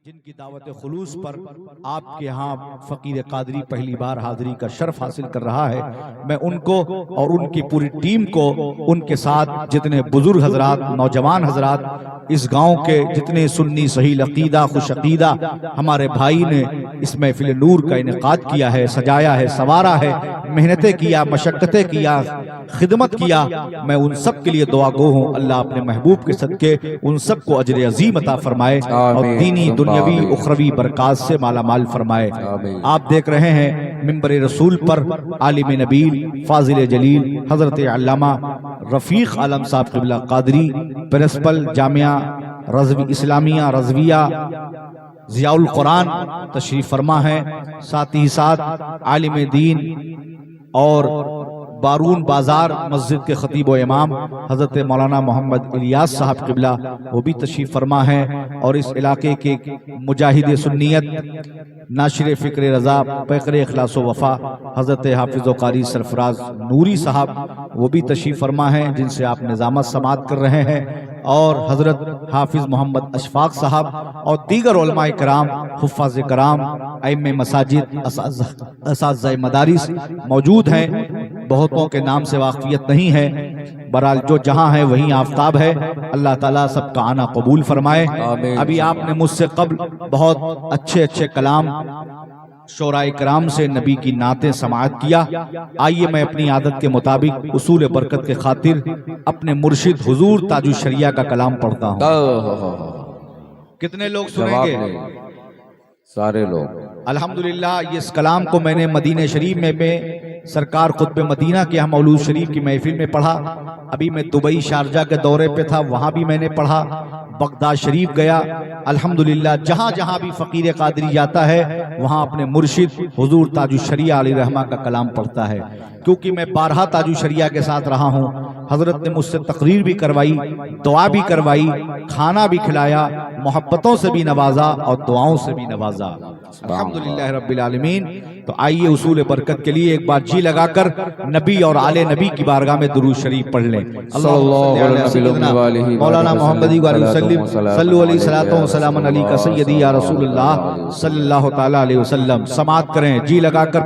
जिनकी दावत खुलूस पर आपके यहाँ फकीर कादरी पहली बार हाजिरी का शर्फ हासिल कर रहा है, मैं उनको और उनकी पूरी टीम को, उनके साथ जितने बुजुर्ग हजरात, नौजवान हजरात, इस गांव के जितने सुन्नी सही अकीदा खुश अकीदा हमारे भाई ने इस महफिल नूर का इनेकाद किया है, सजाया है, संवारा है, मेहनतें किया, मशक्कतें किया, खिदमत किया, मैं उन सब के लिए दुआ गो हूँ। अल्लाह अपने महबूब के सदके उन सब को अजर अजीम अता फरमाए और दीनी दुनियावी उखरवी बरकात से माला माल फरमाए। आप देख रहे हैं मिंबर रसूल पर आलिम नबील फाजिल जलील हजरत अल्लामा रफीक आलम साहब क़िबला कादरी प्रिंसिपल जामिया रज़वी इस्लामिया रज़विया ज़ियाउल कुरान तशरीफ फरमा है। साथ ही साथ आलिम दीन और बारून बाजार मस्जिद के खतीब व इमाम हजरत मौलाना मोहम्मद इलियास साहब क़िबला वो भी तशरीफ फरमा है और इस इलाके के मुजाहिद सुन्नियत नाशिर फ़िक्र रज़ा पैकर इखलास वफ़ा हजरत हाफिज़ कारी सरफराज नूरी साहब वो भी तशरीफ फरमा है, जिनसे आप निज़ामत समात कर रहे हैं, और हजरत हाफिज़ मोहम्मद अशफाक साहब और दीगर उलमाए कराम, हुफ़्फ़ाज़ कराम, अइम्मे मसाजिद, असातिज़ाए मदारिस मौजूद हैं। बहुतों के नाम से वाक़ियत नहीं है, बहरहाल जो जहाँ है वहीं आफ्ताब है। अल्लाह ताला सबका आना कबूल फरमाए। अभी आपने मुझसे कब्ल बहुत अच्छे अच्छे कलाम शोराए कराम से नबी की नाते समाअत किया। आइए मैं अपनी आदत के मुताबिक उसूल बरकत के खातिर अपने मुर्शिद हुजूर ताजुश शरिया का कलाम पढ़ता हूँ। कितने लोग सुनेंगे? सारे लोग। अल्हम्दुलिल्लाह इस कलाम को मैंने मदीने शरीफ में सरकार खुतबे मदीना के यहाँ मौलूद शरीफ की महफिल में पढ़ा। अभी मैं दुबई शारजा के दौरे पे था, वहाँ भी मैंने पढ़ा। बगदाद शरीफ गया। अल्हम्दुलिल्लाह जहाँ जहाँ भी फ़कीर कादरी जाता है वहाँ अपने मुर्शिद हुजूर ताजुश शरिया अलैहिर्रहमा का कलाम पढ़ता है। क्योंकि मैं 12 ताजुश शरिया के साथ रहा हूँ, हजरत ने मुझसे तकरीर भी करवाई, दुआ भी करवाई, खाना भी खिलाया, मोहब्बतों से भी नवाजा और दुआओं से भी नवाजा। अल्हम्दुलिल्लाह रब्बिल आलमीन। तो आइए उसूल बरकत के लिए एक बार जी लगाकर नबी और आले नबी की बारगाह में दुरूद शरीफ पढ़ लें। मौलाना मोहम्मदी सल्लल्लाहु अलैहि वसल्लम का सय्यदी या रसूलुल्लाह सल्लल्लाहु तआला अलैहि वसल्लम। समात करें, जी लगाकर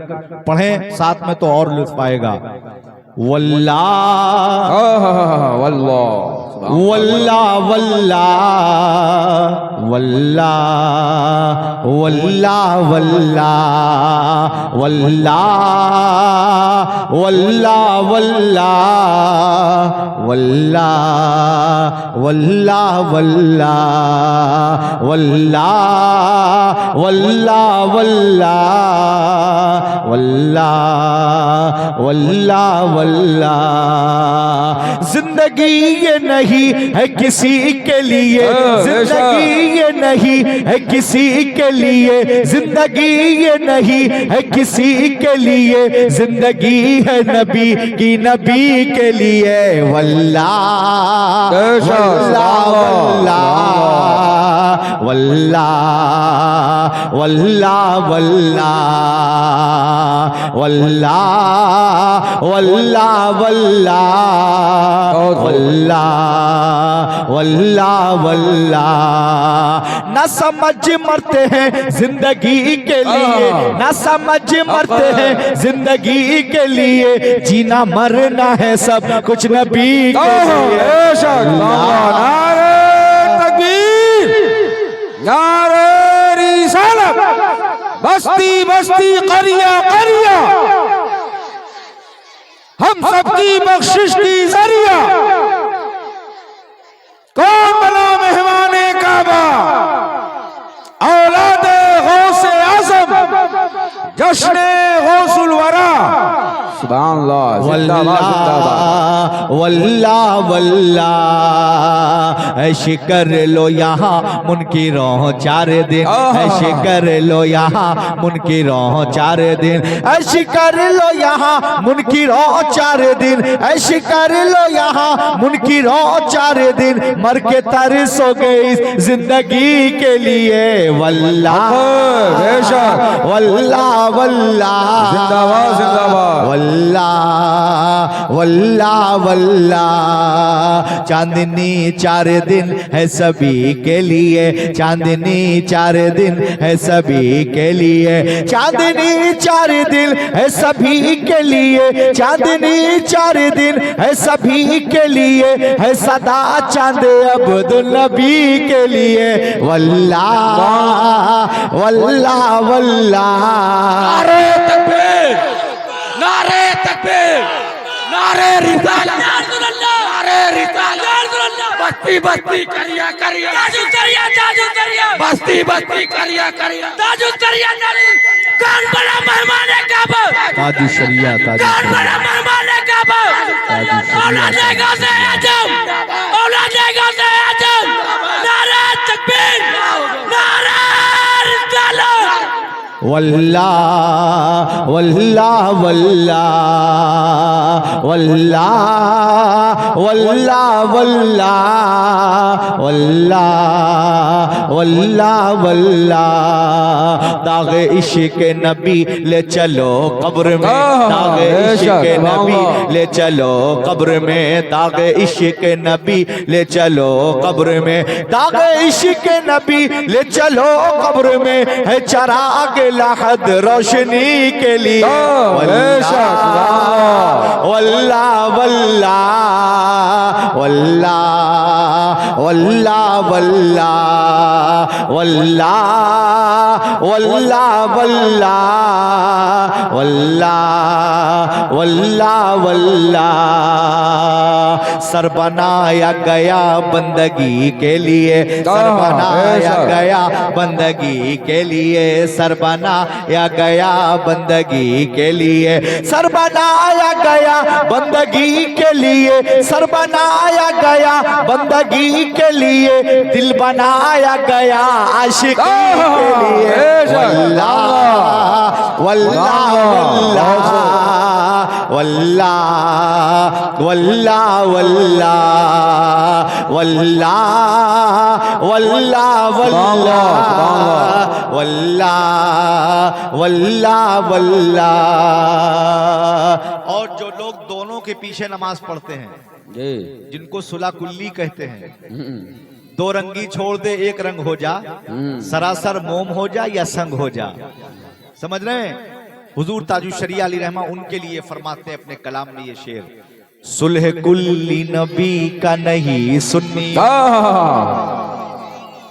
पढ़ें, साथ में तो और लुत्फ आएगा। वल्लाह वल्लाह वल्लाह वल्लाह वल्लाह वल्लाह वल्लाह वल्लाह वल्लाह वल्लाह वल्लाह वल्लाह वल्लाह वल्लाह वल्लाह वल्लाह वल्लाह वल्लाह। जिंदगी ये नहीं है किसी के लिए, जिंदगी ये नहीं है किसी के लिए, जिंदगी ये नहीं है किसी के लिए, जिंदगी है नबी की, नबी के लिए। वल्लाह वल्लाह वल्लाह वल्लाह वल्लाह वल्लाह वल्लाह वल्लाह वल्लाह वल्लाह वल्लाह। न समझ मरते हैं जिंदगी के लिए, न समझ मरते हैं जिंदगी के लिए, जीना मरना है सब कुछ नबी के लिए। नारे तकबीर, नारे रिसालत, बस्ती बस्ती करिया करिया, हम सबकी बख्शिश की जरिया, कौन बना मेहमाने काबा, औलादे गौसे आज़म, जश्ने गौसुल वरा। सुभान अल्लाह। वल्लाह वल्लाह वल्लाह, ऐश कर लो यहाँ मुनकिरों 4 दिन, ऐश कर लो यहाँ मुनकिरों 4 दिन, ऐश कर लो यहाँ मुनकिरों 4 दिन, ऐश कर लो यहाँ मुनकिरों 4 दिन, मर के तरसोगे इस जिंदगी के लिए। वल्लाह वल्लाह वल्लाह जिंदाबाद जिंदाबाद वल्लाह वल्ला वल्ला। चांदनी 4 दिन है सभी के लिए, चांदनी 4 दिन है सभी के लिए, चांदनी 4 दिन है सभी के लिए, चांदनी 4 दिन है सभी के लिए, है सदा चांद अब्दुल नबी के लिए। वल्ला वल्ला वल्ला। नारे तकबीर, नारे तकबीर, नारे रिसालत, नारे रिसालत। बस्ती बस्ती करिया करिया, ताजु करिया, ताजु करिया, बस्ती बस्ती करिया करिया, ताजु करिया। कौन बड़ा मेहमान है काबा? ताजु शरिया, ताजु कौन बड़ा मेहमान है काबा? औलाद गाज़े आजम, औलाद गाज़े आजम। नारे तकबीर, नारे रिसालत। वल्ला वल्ला वल्ला वल्ला वल्ला वल्ला वल्ला वल्ला वल्ला। दागे इश्क नबी ले चलो कब्र में, दागे इश्क नबी ले चलो कब्र में, दागे इश्क नबी ले चलो कब्र में, दागे इश्क नबी ले चलो कब्र में, है चराग लहद रोशनी के लिए। वल्ला वल्ला वल्ला वल्ला वल्ला वल्ला वल्ला वल्ला वल्ला वल्ला वल्ला। सर बनाया गया बंदगी के लिए, सर बनाया गया बंदगी के लिए, सर बनाया गया बंदगी के लिए, सर बनाया गया बंदगी के लिए, सर बनाया गया बंदगी के लिए, दिल बनाया गया आशिकी के लिए। वल्ला वल्ला वल्ला वल्ला वल्ला वल्ला वल्ला वल्ला वल्ला वल्ला वल्ला। और जो लोग दोनों के पीछे नमाज पढ़ते हैं, जिनको सुला कुल्ली कहते हैं, 2 रंगी छोड़ दे 1 रंग हो जा, सरासर मोम हो जा या संग हो जा। समझ रहे हैं? हुजूर ताजु शरिया अली रहमा उनके लिए फरमाते हैं अपने कलाम में ये शेर, सुलह कुल्ली नबी का नहीं सुन्नी,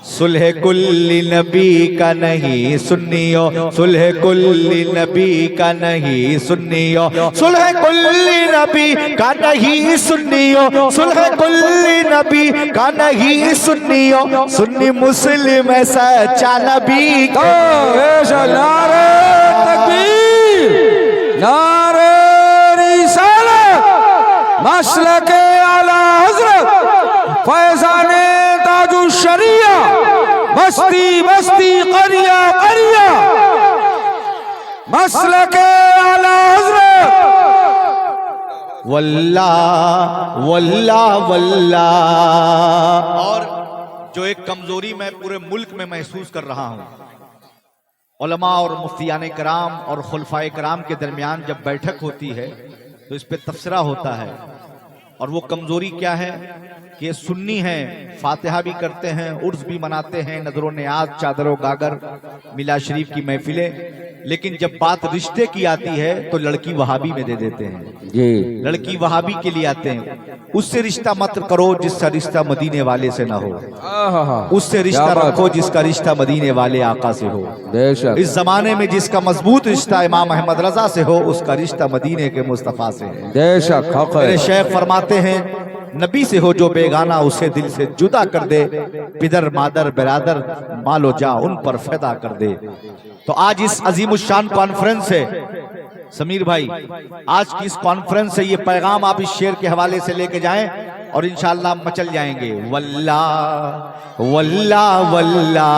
सुलह कुल्ली नबी का नहीं सुन्नियो, सुलह कुल्ली नबी का नहीं सुन्नियो, सुलह कुल्ली नबी का नहीं सुन्नियो, सुलह कुल्ली नबी का नहीं सुन्नियो, सुन्नी मुस्लिम है सच्चा नबी का। नारे तकबीर, नारे रिसालत, मसलके आला हजरत फैजाने ताजु शरिया, बस्ती बस्ती करिया करिया, मसलके आला हजरत। वल्ला वल्ला वल्ला। और जो एक कमजोरी मैं पूरे मुल्क में महसूस कर रहा हूं, उलमा और मुफ्तियान कराम और खुलफाए कराम के दरमियान जब बैठक होती है तो इस पे तबसरा होता है, और वो कमजोरी क्या है कि ये सुन्नी हैं, फातिहा भी करते हैं, उर्स भी मनाते हैं, नजरों नियाज, चादरों गागर, मिला शरीफ की महफिलें, लेकिन जब बात रिश्ते की आती है तो लड़की वहाबी में दे देते हैं जी। लड़की वहाबी के लिए आते हैं, उससे रिश्ता मत करो जिसका रिश्ता मदीने वाले से ना हो, उससे रिश्ता रखो जिसका रिश्ता मदीने वाले आका से हो। इस जमाने में जिसका मजबूत रिश्ता इमाम अहमद रजा से हो, उसका रिश्ता मदीने के मुस्तफा से है। मेरे शेख फरमाते हैं, नबी से हो जो बेगाना उसे दिल से जुदा कर दे, पिदर मादर बिरादर मालो जा उन पर फैदा कर दे। तो आज इस अजीमुशान कॉन्फ्रेंस से समीर भाई, आज की इस कॉन्फ्रेंस से ये पैगाम आप इस शेर के हवाले से लेके जाएं और इंशाअल्लाह मचल जाएंगे। वल्ला वल्ला वल्ला,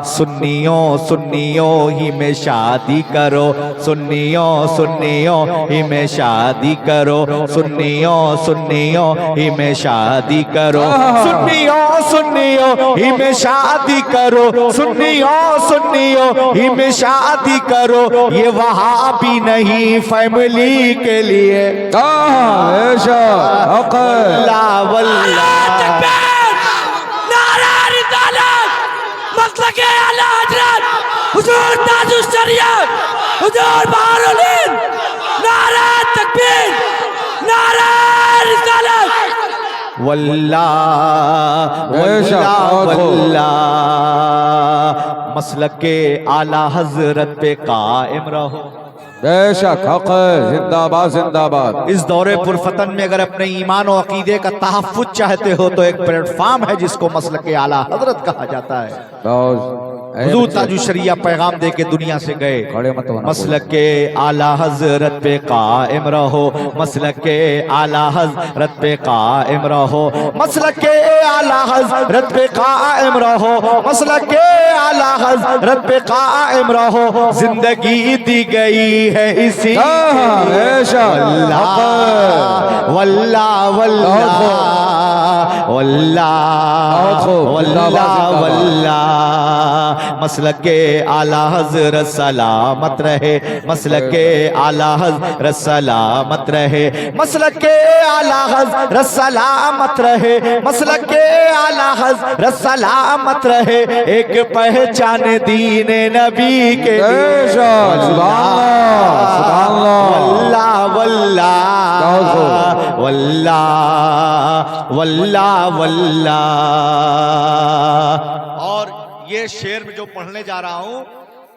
सुन्नियों सुन्नियों ही में शादी करो, सुन्नियों सुन्नियों ही में शादी करो, सुन्नियों सुन्नियों ही में शादी करो, सुन्नियों सुन्नियों ही में शादी करो, सुन्नियों सुन्नियों ही में शादी करो। ये वहाबी नहीं फैमिली के लिए। वल्ला वल्ला, मसलके आला हजरत हुजूर ताजुश शरीयत हुजूर बहारुद्दीन, नारा तकबीर, नारा रिसालत। वल्ला वल्ला वल्ला, मसलके आला हजरत पे कायम रहो। बेशक हक है, जिंदाबाद जिंदाबाद। इस दौरे पुरफतन में अगर अपने ईमान और अकीदे का तहफ्फुज चाहते हो तो एक प्लेटफॉर्म है जिसको मसलके आला हजरत कहा जाता है। हुजूर ताजुशरिया पैगाम दे के दुनिया से गए। मसलके आला हजरत पे कायम रहो, मसलके आला हजरत पे कायम रहो, मसलके आला हजरत पे कायम रहो, मसलके आला हजरत पे कायम रहो। जिंदगी दी गई है इसी वल्ला वल्ला वल्ला वल्ला वल्ला, मसलके आला हजरत सलामत रहे, मसलके आला हजरत सलामत रहे, मसलके आला हजरत सलामत रहे, मसलके आला हजरत सलामत रहे। एक पहचान दीन नबी के वल्ला वल्ला वल्ला वल्ला वल्ला। और ये शेर में जो पढ़ने जा रहा हूँ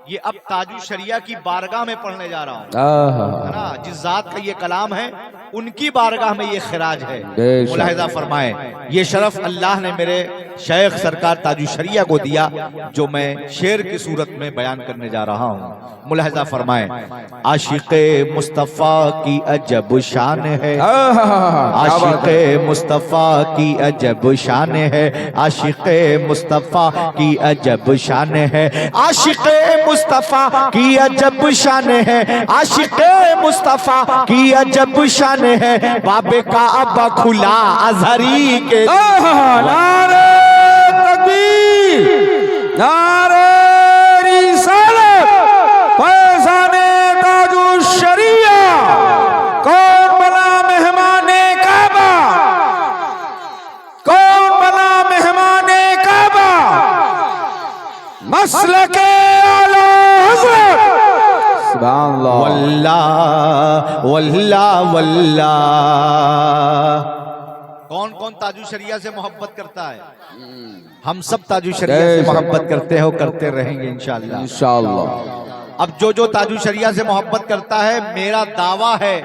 ये अब ताजुशरिया की बारगाह में पढ़ने जा रहा हूँ, है ना। जिस जात का ये कलाम है उनकी बारगाह में ये खिराज है। मुलाहिजा फरमाए, ये शरफ अल्लाह ने मेरे शेख सरकार ताजुशरिया को दिया जो मैं शेर की सूरत में बयान करने जा रहा हूँ। मुलाहिजा फरमाए, आशिक़े मुस्तफ़ा की अजब शान है, आशिक़े मुस्तफ़ा की अजब शान है, आशिक़े मुस्तफ़ा की अजब शान है, आशिक़े मुस्तफ़ा की अजब शान है, आशिक़े मुस्तफ़ा की अजब शान है। बाबे काबा खुला अज़हरी के, नारे तकबीर, नारे रिसालत, फैज़ाने ताजुशरिया। कौन बना मेहमाने काबा, कौन बना मेहमाने काबा, मसलके आला हज़रत। सुभान अल्लाह। वल्ला वल्ला वल्ला। कौन कौन ताजुशरिया से मोहब्बत करता है? हम सब ताजुशरिया से मोहब्बत करते हैं और करते रहेंगे इंशाअल्लाह इंशाअल्लाह। अब जो जो ताजुशरिया से मोहब्बत करता है, मेरा दावा है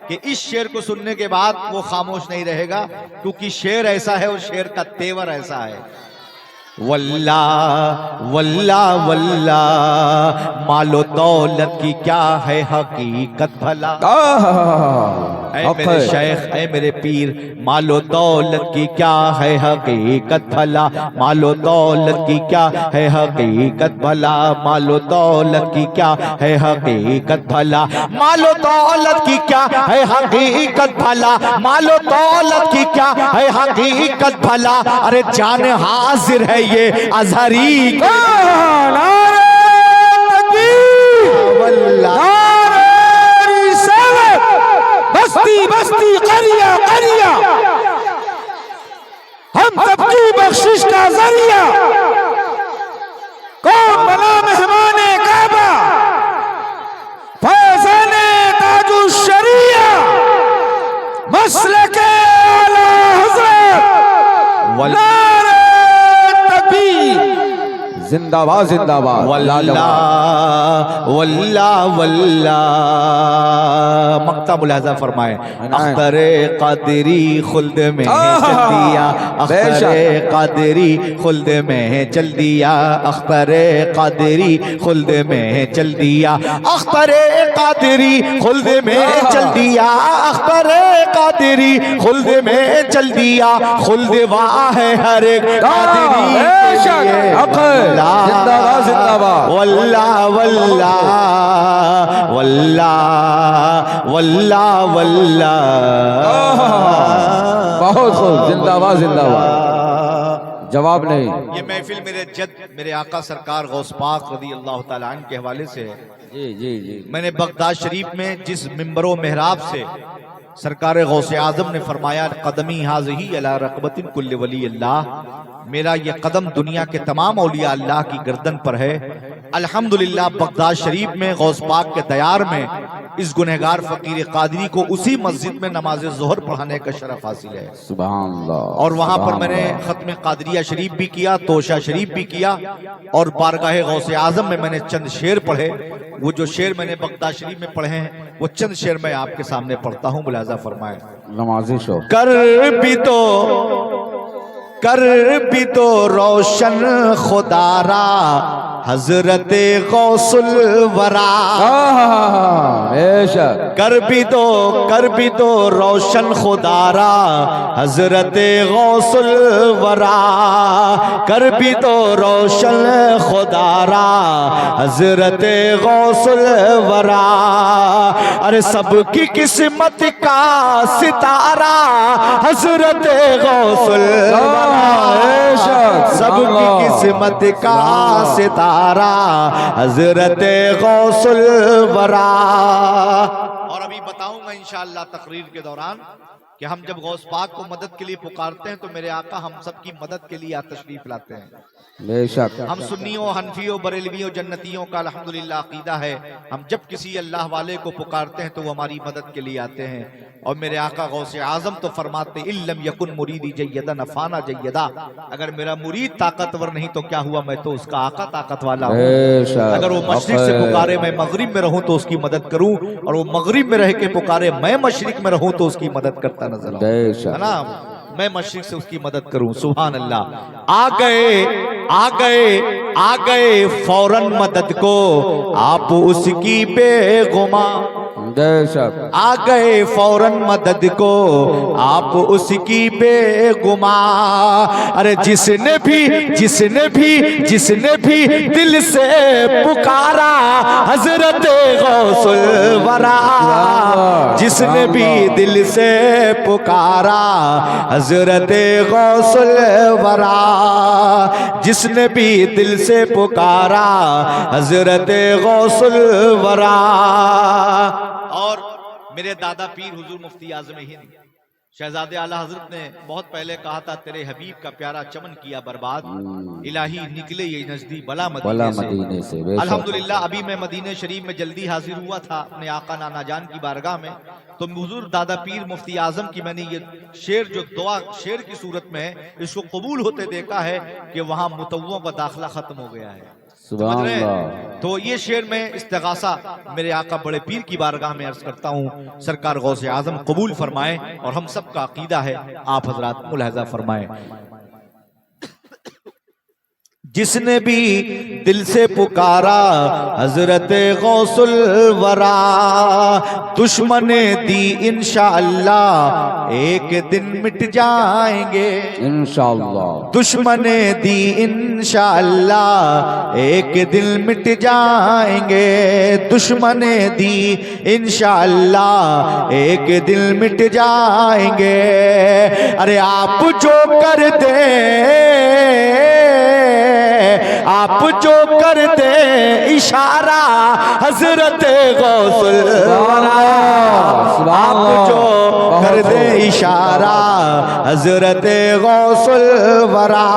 कि इस शेर को सुनने के बाद वो खामोश नहीं रहेगा, क्योंकि शेर ऐसा है और शेर का तेवर ऐसा है। वल्ला वल्ला वल्ला, मालो दौलत की क्या है हकीकत भला। ऐ मेरे शेख, ऐ मेरे पीर, मालो दौलत की क्या है हकीकत भला, मालो दौलत की क्या है हकीकत भला, मालो दौलत की क्या है हकीकत भला, मालो दौलत की क्या है हकीकत भला, मालो दौलत की क्या है हकीकत भला। अरे जान हाजिर है ये अज़हरी, नारे तकबीर, नारे रिसालत, बस्ती बस्ती करिया करिया, हम सबकी बख्शिश का जरिया। कौन बना मेहमाने काबा, फैज़ाने ताजुशरिया, मसलके आला हज़रत। नारे तकबीर, जिंदा जिंदाबाद जिंदाबाद। वल्ला वल्ला वल्ला मक्ता मुलाजा फरमाए। अख्तरे कादरी खुल्द में चल दिया, अख्तरे कादरी खुल्द में चल दिया, अख्तरे कादरी खुल्द में चल दिया, अख्तरे कादरी खुल्द में चल दिया, अख्तरे कादरी खुल्द में चल दिया, खुल्द वाह है हर एक कादरी के लिए। जिंदाबाद जिंदाबाद। वल्ला वल्ला वल्ला वल्ला वल्ला। बहुत खूब, जिंदाबाद जिंदाबाद। जवाब नहीं। ये महफिल मेरे जद मेरे आका सरकार गौस पाक रज़ी अल्लाह तआला अन्हु के हवाले से है। जी जी जी। मैंने बगदाद शरीफ में जिस मिंबरो मेहराब से सरकार गौसे आजम ने फरमाया कदमी हाज़ही अला रक़बतिन कुल्ल वली अल्लाह, मेरा ये कदम दुनिया के तमाम औलिया अल्लाह की गर्दन पर है। अल्हम्दुलिल्लाह बगदाद शरीफ में गौस पाक के दयार में इस गुनहगार फकीर कादरी को उसी मस्जिद में नमाज ज़ोहर पढ़ाने का शरफ हासिल है। सुभान अल्लाह। और वहां पर मैंने खत्म कादरिया शरीफ भी किया, तोशा शरीफ भी किया, और बारगाह गौसे आजम में मैंने चंद शेर पढ़े। वो जो शेर मैंने बगदाद शरीफ में पढ़े हैं वो चंद शेर मैं आपके सामने पढ़ता हूँ, मुलाजा फरमाए। नमाजी शो। कर भी तो रोशन खुदारा हजरत गौसुल वरा, बेशक। कर भी तो रोशन खुदारा हजरत गौसुल वरा, कर भी तो रोशन खुदारा हजरत गौसुल वरा। अरे सबकी किस्मत का सितारा हजरत गौसुल वरा, सबकी किस्मत का सितारा हजरत गौसुल वरा। और अभी बताऊंगा इंशाअल्लाह तकरीर के दौरान कि हम जब गौस पाक को मदद के लिए पुकारते हैं तो मेरे आका हम सब की मदद के लिए तशरीफ लाते हैं। बेशक। हम सुन्नियों, हनफियों, बरेलवियों, जन्नतियों का अल्हम्दुलिल्लाह अकीदा है, हम जब किसी अल्लाह वाले को पुकारते हैं तो वो हमारी मदद के लिए आते हैं। और मेरे आका गौसे आजम तो फरमाते इल्लम यकुन मुरीदी जय्यदा नफाना जय्यदा, अगर मेरा मुरीद ताकतवर नहीं तो क्या हुआ, मैं तो उसका आका ताकत वाला हूँ। अगर वो मशरिक से पुकारे मैं मगरिब में रहूं तो उसकी मदद करूं, और वो मगरिब में रह के पुकारे मैं मशरिक में रहूं तो उसकी मदद करता नजर आऊं, है ना। मैं मशरिक से उसकी मदद करूं। सुभान अल्लाह। आ गए फौरन मदद को आप उसकी बेगुमा, आ गए फौरन मदद को आप उसकी बेगुमा। अरे जिसने भी दिल से पुकारा हजरत गौसुल वरा, जिसने भी दिल से पुकारा हजरत गौसुल वरा, जिसने भी दिल से पुकारा हजरत गौसुल वरा। और मेरे दादा पीर हुजूर मुफ्ती आज़म हिंद शहजादे आला हजरत ने बहुत पहले कहा था तेरे हबीब का प्यारा चमन किया बर्बाद, इलाही निकले ये नजदीक बला मदीने से। अल्हम्दुलिल्लाह अभी मैं मदीने शरीफ में जल्दी हाजिर हुआ था अपने आका नाना जान की बारगाह में, तो हुजूर दादा पीर मुफ्ती आजम की मैंने ये शेर जो दुआ शेर की सूरत में है इसको कबूल होते देखा है कि वहां मुतव्वों का दाखिला खत्म हो गया है। समझ रहे हैं? तो ये शेर में इस्तिगासा मेरे आका बड़े पीर की बारगाह में अर्ज करता हूँ, सरकार गौसे आजम कबूल फरमाए और हम सब का अकीदा है, आप हजरात मुलाहिजा फरमाए। जिसने भी दिल से पुकारा हजरत गौसुल वरा, दुश्मने दी इंशाअल्लाह एक दिन मिट जाएंगे, इंशाअल्लाह दुश्मने दी इंशाअल्लाह एक दिन मिट जाएंगे, दुश्मने दी इंशाअल्लाह एक दिन मिट जाएंगे। अरे आप जो कर दे, आप जो कर दे इशारा हजरत गौसुल वरा, आप जो कर दे इशारा हजरत गौसुल वरा।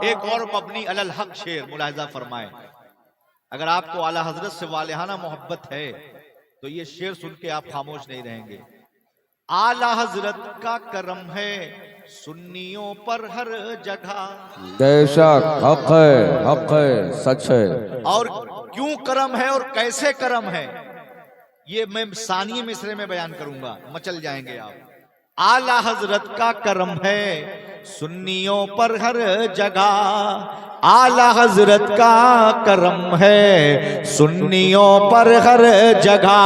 एक और मबनी अलल हक शेर मुलाहिजा फरमाए। अगर आपको आला हजरत से वालिहाना मोहब्बत है तो ये शेर सुन के आप खामोश नहीं रहेंगे। आला हजरत का करम है सुन्नियों पर हर जगह। बेशक हक है, सच है। और क्यों करम है और कैसे करम है, ये मैं सानिये मिसरे में बयान करूंगा, मचल जाएंगे आप। आला हजरत का करम है सुन्नियों पर हर जगह, आला हजरत का करम है सुन्नियों पर हर जगह।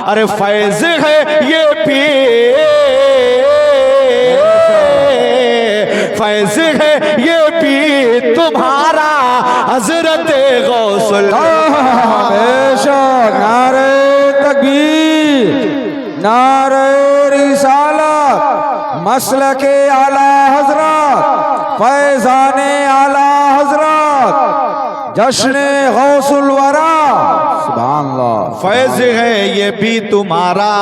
अरे फैज है ये पीर, फैज है ये पीर तुम्हारा हजरत गौसुल। बेशक नारे तकबीर, नारे रिसालत, मसलके आला हजरत, फैजाने आला हजरत, जश्न गौसुल वरा। सुभान अल्लाह। फैज है ये भी तुम्हारा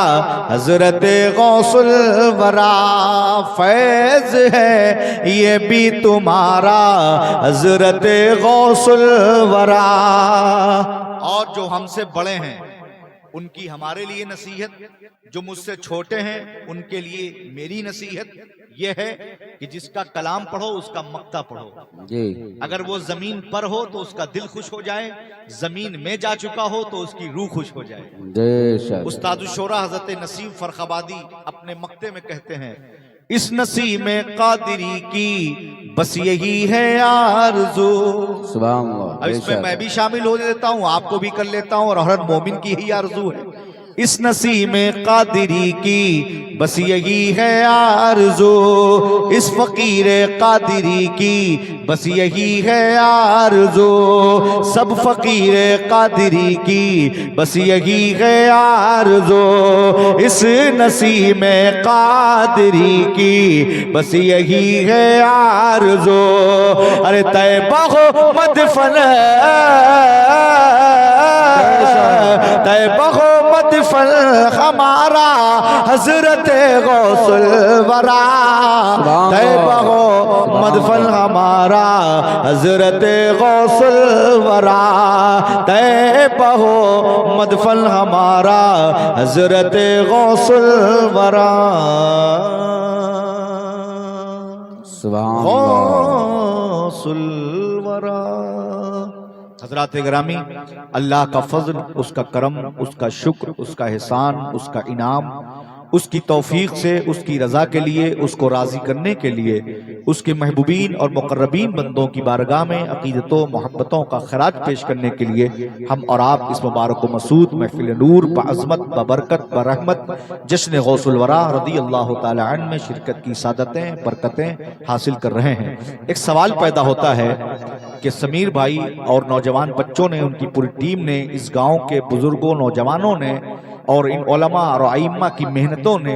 हजरत गौसुल वरा, फैज है ये भी तुम्हारा हजरत गौसुल वरा। और जो हमसे बड़े हैं उनकी हमारे लिए नसीहत, जो मुझसे छोटे हैं उनके लिए मेरी नसीहत यह है कि जिसका कलाम पढ़ो उसका मक्ता पढ़ो जी। अगर वो जमीन पर हो तो उसका दिल खुश हो जाए, जमीन में जा चुका हो तो उसकी रूह खुश हो जाए। बेशक। उस्ताद शोरा हजरत नसीम फरखाबादी अपने मक्ते में कहते हैं, इस नसीम कादिरी की बस यही है आरज़ू। सुभान अल्लाह। अब इसमें मैं भी शामिल हो देता हूँ, आपको भी कर लेता हूँ, और हर मोमिन की ही आरज़ू है। इस नसीम कादिरी की बस यही है आरज़ू, इस फकीर कादिरी की बस यही है आरज़ू, सब फकीर कादिरी की बस यही है आरज़ू, इस नसीम कादिरी की बस यही है आरज़ू। अरे तैबा हो मदफन, तैबा हो मदफन हमारा हजरत गौसुल वरा, तैबा हो मदफन हमारा हजरत गौसुल वरा, तैबा हो मदफन हमारा हजरत गौसुल वरा। सुभान अल्लाह। गौसुल वरा। हजरात गिरामी, अल्लाह का फजल, उसका करम, उसका शुक्र, उसका एहसान, उसका इनाम, उसकी तौफीक से उसकी रजा के लिए, उसको राजी करने के लिए, उसके महबूबीन और मुकर्रबीन बंदों की बारगाह में अकीदतों मोहब्बतों का खराज पेश करने के लिए हम और आप इस मुबारक मसूद महफिल नूर बअज़मत बबरकत बरहमत जश्न गौसुल वरा रज़ी अल्लाह तआला अन्हु में शिरकत की सादतें बरकतें हासिल कर रहे हैं। एक सवाल पैदा होता है कि समीर भाई और नौजवान बच्चों ने, उनकी पूरी टीम ने, इस गांव के बुजुर्गों नौजवानों ने और इन उलमा और आइम्मा की मेहनतों ने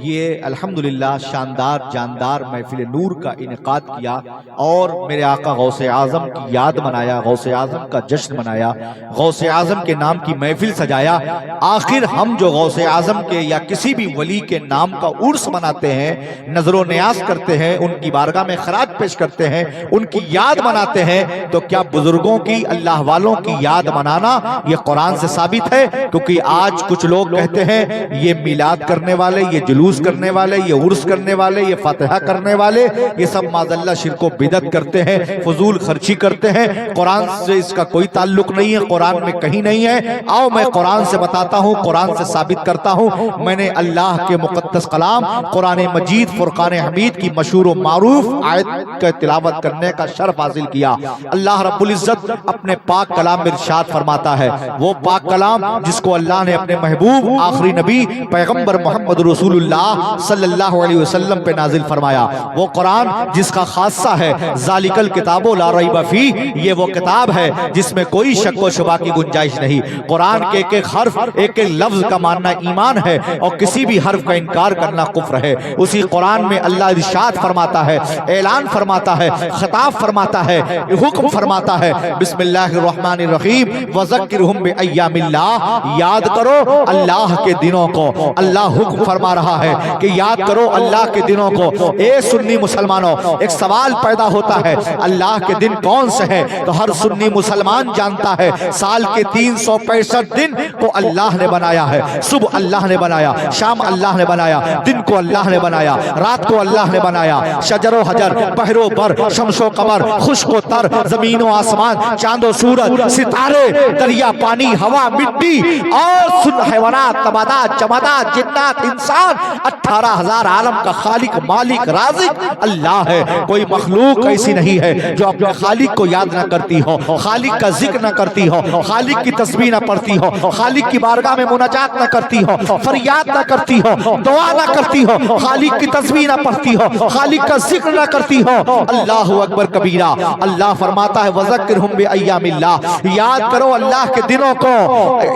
ये अल्हम्दुलिल्लाह शानदार जानदार महफिल नूर का इनेकाद किया और मेरे आका गौसे आजम की याद मनाया, गौसे आजम का जश्न मनाया, गौसे आजम के नाम की महफिल सजाया। आखिर हम जो गौसे आजम के या किसी भी वली के नाम का उर्स मनाते हैं, नजरो न्याज करते हैं, उनकी बारगाह में खराज पेश करते हैं, उनकी याद मनाते हैं, तो क्या बुजुर्गों की, अल्लाह वालों की याद मनाना ये कुरान से साबित है? क्योंकि आज कुछ लोग कहते हैं ये मिलाद करने वाले, ये जुलूस करने वाले, ये उर्स करने वाले, ये फातिहा करने वाले, ये सब माज़अल्लाह शिर्क व बिदअत करते हैं, फजूल खर्ची करते हैं। कुरान से इसका कोई ताल्लुक नहीं है, कुरान में कहीं नहीं है। आओ मैं कुरान से बताता हूँ, कुरान से साबित करता हूँ। मैंने अल्लाह के मुकद्दस कलाम कुरान मजीद फुरकान हमीद की मशहूर व मारूफ आयत का तिलावत करने का शर्फ हासिल किया। अल्लाह रब्बुल इज्जत अपने पाक कलाम में इरशाद फरमाता है, वो पाक कलाम जिसको अल्लाह ने अपने महबूब आखिरी नबी पैगंबर मोहम्मद रसूलुल्लाह सल्लल्लाहु अलैहि वसल्लम पे नाजिल फरमाया, वो कुरान जिसका खासा है ज़ालिकल किताबो ला रैब फी, ये वो किताब है जिसमें कोई शक व शुबा की गुंजाइश नहीं। कुरान के एक एक हर्फ, एक एक लफ्ज का मानना ईमान है और किसी भी हर्फ का इनकार करना कुफ्र है। उसी कुरान में अल्लाह इरशाद फरमाता है, ऐलान फरमाता है, खिताब फरमाता है, हुक्म फरमाता है, बिस्मिल्लाहिर्रहमानिर्रहीम वज़क्किरहुम बिअय्यामिल्लाह, याद करो अल्लाह के दिनों को। अल्लाह हुक्म फरमा रहा है कि याद करो अल्लाह के दिनों को। ए सुन्नी मुसलमानों, एक सवाल पैदा होता है, अल्लाह के दिन कौन से हैं? तो हर सुन्नी मुसलमान जानता है साल के 365 दिन को अल्लाह ने बनाया है। सुबह अल्लाह ने बनाया, शाम अल्लाह ने बनाया, दिन को अल्लाह ने बनाया, रात को अल्लाह ने बनाया। शजरो हजर, बहरो बर, शमशो कमर, खुश्को तर, जमीनो आसमान, चांदो सूरज, सितारे, दरिया पानी, हवा मिट्टी और सुन हैवानात, नबातात, जमादात, जिन्नात, इंसान, 18,000 आलम का खालिक, मालिक, राज़िक अल्लाह है। कोई मखलूक ऐसी नहीं है जो अपने खालिक को याद ना करती हो, खालिक का जिक्र ना करती हो, खालिक की तस्बीह ना पढ़ती हो, खालिक की बारगाह में मुनाजात ना करती हो, फरियाद ना करती हो, दुआ ना करती हो, खालिक की तस्बीह ना पढ़ती हो, खालिक का जिक्र ना करती हो। अल्लाहु अकबर कबीरा। अल्लाह फरमाता है वज़क्किरहुम बिअय्यामिल्लाह, याद करो अल्लाह के दिनों को।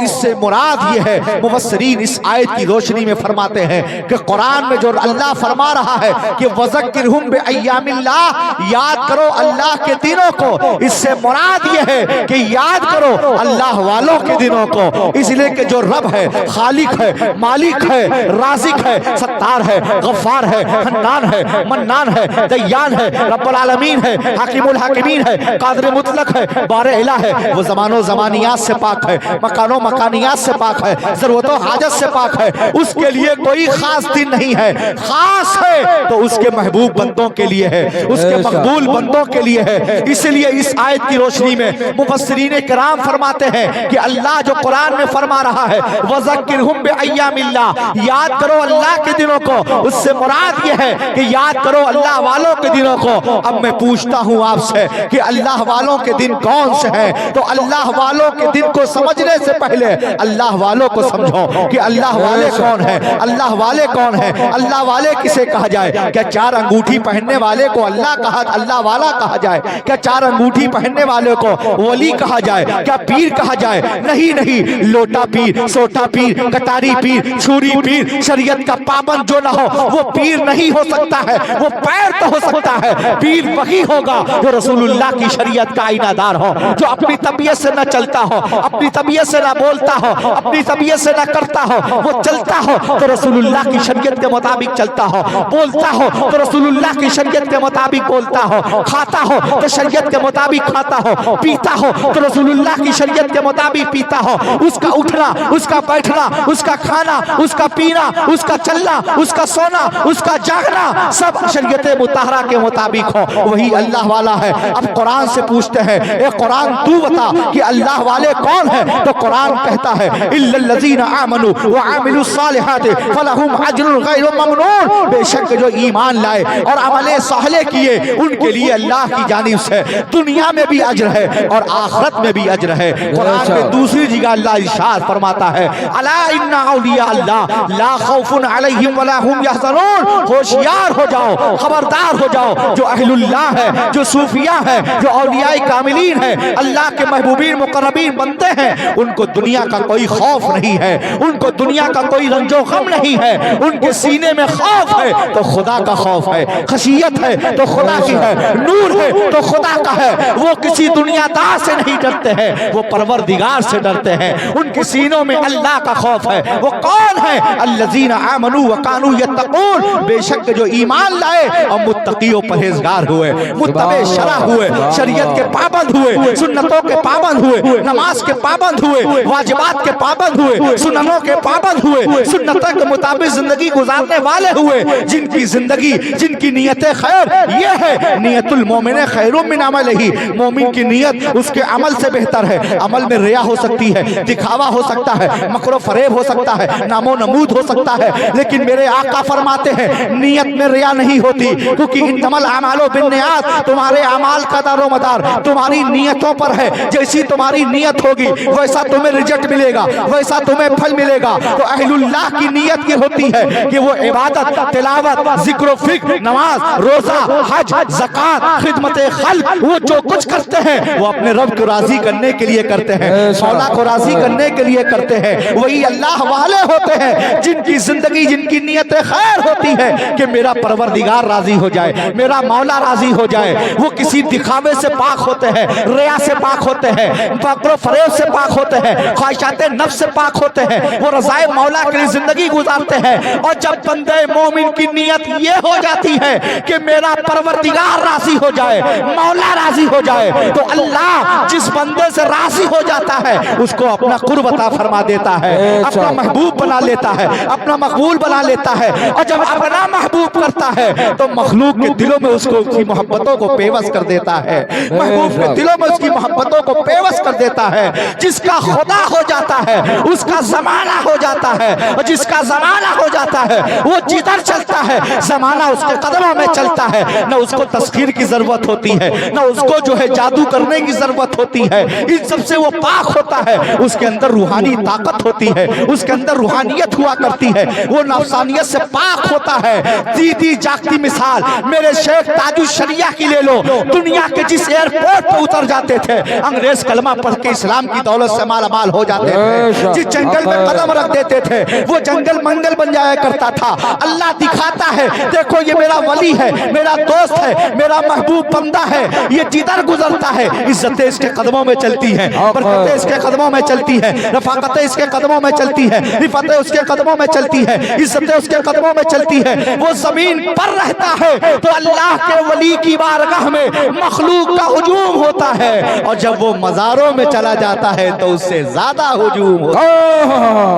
इससे मुराद ये है, मुफस्सिरीन इस आयत की रोशनी में फरमाते हैं कि कुरान में जो अल्लाह फरमा रहा है कि वज़क्किरहुम बिअय्यामिल्लाह, याद करो अल्लाह के दिनों को, इससे मुराद ये है कि याद करो अल्लाह वालों के दिनों को। इसलिए कि जो रब है, खालिक है, मालिक है, राज़िक है, सत्तार है, गफ्फार है, हन्नान है, मन्नान है, दय्यान है, रब्बुल आलमीन है, हाकिमुल हाकिमीन है, कादिर मुतलक है, बारे इला है, वो ज़मानो ज़मानियात से पाक है, मकानो मकानियात से पाक है, ज़रूरतो हाजत से पाक है। उसके लिए कोई खास दिन नहीं है, खास है तो उसके महबूब बंदों के लिए है, उसके मकबूल बंदों के लिए है। इसलिए इस आयत की रोशनी में मुफस्सिरीन किराम फरमाते हैं कि अल्लाह जो कुरान में फरमा रहा है वज़क्किरहुम बिअय्यामिल्लाह, याद करो अल्लाह के दिनों को, उससे मुराद यह है कि याद करो अल्लाह वालों के दिनों को। अब मैं पूछता हूँ आपसे कि अल्लाह वालों के दिन कौन से हैं? तो अल्लाह वालों के दिन को समझने से पहले अल्लाह वालों को समझो कि अल्लाह वाले कौन है, अल्लाह वाले कौन है, अल्लाह वाले किसे कहा जाए? क्या 4 अंगूठी पहनने वाले को अल्लाह वाला कहा जाए? क्या 4 अंगूठी पहनने वाले को वली कहा जाए? क्या पीर कहा जाए? नहीं नहीं, लोटा पीर, सोटा पीर, कटारी पीर, छुरी पीर, शरीयत का पाबंद जो ना हो वो पीर नहीं हो सकता है। वो पैर तो हो सकता है, पीर वही होगा जो रसूलुल्लाह की शरीयत का आईनादार हो, जो अपनी तबीयत से ना चलता हो, अपनी तबीयत से ना बोलता हो, अपनी तबीयत से ना करता हो, वो चलता हो तो रसूलुल्लाह की शरीयत के मुताबिक चलता हो, बोलता हो तो रसूलुल्लाह की शरीयत के मुताबिक बोलता हो, खाता हो तो शरीयत के मुताबिक खाता हो, पीता हो तो रसूलुल्लाह की शरीयत के मुताबिक पीता हो। उसका उठना, उसका बैठना, उसका खाना, उसका पीना, उसका चलना, उसका सोना, उसका जागना सब शरीयत मुताहरा के मुताबिक हो, वही अल्लाह वाला है। अब कुरान से पूछते हैं, ए कुरान तू बता कि अल्लाह वाले कौन है? तो कुरान कहता है इल्लल्लज़ीना आमनू व आमिलुस सालिहाति फलहुम अज्रुन गैरु ममनून, बेशक जो ईमान लाए और अमले साले किए उनके लिए अल्लाह की जानिब से दुनिया में भी अज्र है और आखिरत में भी अज्र है। कुरान में दूसरी जगह अल्लाह इरशाद फरमाता है अला इन्ना औलिया अल्लाह ला खौफुन अलैहिम वला हुम यहज़नून, होशियार हो जाओ, खबरदार हो जाओ, जो अहलुल्लाह है, जो सूफिया है, जो औलियाए कामिलीन है, अल्लाह के महबूबीन मुकर्रबीन बनते हैं, उनको दुनिया का कोई खौफ नहीं है, उनको दुनिया का कोई रंजो गम नहीं है। उनके सीने में खौफ है तो खुदा का खौफ है, खशियत है तो खुदा की है, नूर है तो खुदा का है। वो किसी दुनियादार से नहीं डरते हैं, वो परवरदिगार से डरते हैं। उनके सीनों में अल्लाह का खौफ है। वो कौन है? अल्लज़ीना आमनू व कानू यत्तकून, बेशक जो ईमान लाए और मुत्तकी और परहेजगार हुए, मुत्तबे शरअ हुए, शरीयत के पाबंद हुए, सुन्नतों के पाबंद हुए, नमाज के पाबंद हुए, वाजिबात के पाबंद हुए, सुन्नतों के पाबंद हुए, सुन्नत के मुताबिक जिंदगी गुजारने वाले हुए, जिनकी जिंदगी, जिनकी नीयतें खैर ये है, नियतुल मोमिन खैरुम मिन अमलिही, मोमिन की नियत उसके अमल से बेहतर है। अमल में रिया हो सकती है, दिखावा हो सकता है, मकरो फरेब हो सकता है, नामो नमूद हो सकता है, लेकिन मेरे आका फरमाते हैं नियत में रिया नहीं होती, क्योंकि इन्नमल अमालो बिन्नियात, तुम्हारे अमाल का दारो मदार तुम्हारी नियतों पर है। जैसी तुम्हारी नियत होगी वैसा तुम्हें रिजल्ट मिलेगा, वैसा तुम्हें फल मिलेगा। तो अहलुल्लाह की नियत ये होती है कि वो इबादत, तिलावत, जिक्र, फिक्र, नमाज, रोजा, हज, ज़कात, खिदमत खल्क, वो जो कुछ करते हैं वो अपने रब को राजी करने के लिए करते हैं, मौला को राजी करने के लिए करते हैं। वही अल्लाह वाले होते हैं जिनकी जिंदगी, जिनकी नियतें खैर होती है कि मेरा परवरदिगार राजी हो जाए, मेरा मौला राजी हो जाए। वो किसी दिखावे से पाक होते हैं, रिया से पाक होते हैं, फक्र फरेब से पाक होते हैं, ख्वाहिशात नफ्स से पाक पाक होते हैं, वो रज़ाए मौला के लिए जिंदगी गुजारते हैं। और जब बंदे मोमिन की नीयत ये हो जाती है कि मेरा परवरदिगार राजी हो जाए, मौला राजी हो जाए, तो अल्लाह जिस बंदे से राजी हो जाता है उसको अपना कुर्ब अता फरमा देता है, अपना महबूब बना लेता है, अपना मकबूल बना लेता है। और जब अपना महबूब करता है तो मखलूक के दिलों में उसको उसकी मोहब्बतों को पेवस कर देता है, महबूब के दिलों में उसकी मोहब्बतों को पेवस कर देता है। जिसका खुदा हो जाता है उसका जमाना हो जाता है, और जिसका जमाना हो जाता है वो जिधर चलता है जमाना उसके कदमों में चलता है। न उसको तस्खीर की जरूरत होती है, न उसको जो है जादू करने की जरूरत होती है। इन सबसे वो पाक होता है, उसके अंदर रूहानी ताकत होती है, उसके अंदर रूहानियत हुआ करती है, वो नफसानियत से पाक होता है। सीधी जागती मिसाल मेरे शेख ताजुल शरिया की ले लो। दुनिया के जिस एयरपोर्ट पे उतर जाते थे अंग्रेज कलमा पढ़ के इस्लाम की दौलत से मालामाल हो जाते थे, जिस जंगल में कदम रख देते थे वो जंगल मंगल बन जाया करता था। अल्लाह दिखाता है देखो ये मेरा वली है, मेरा दोस्त है, मेरा महबूब बंदा है, ये जिधर गुजरता है इज्जतें इसके कदमों में चलती है, बरकतें इसके कदमों में चलती है, रफाकतें इसके कदमों में चलती है, रिफतें उसके कदमों में चलती है, इज्जतें उसके कदमों में चलती है। वो जमीन पर रहता है तो अल्लाह के वली की बारगाह में मखलूक का हुजूम होता है, और जब वो मज़ारों में चला जाता है तो उससे ज्यादा हुजूम होता है।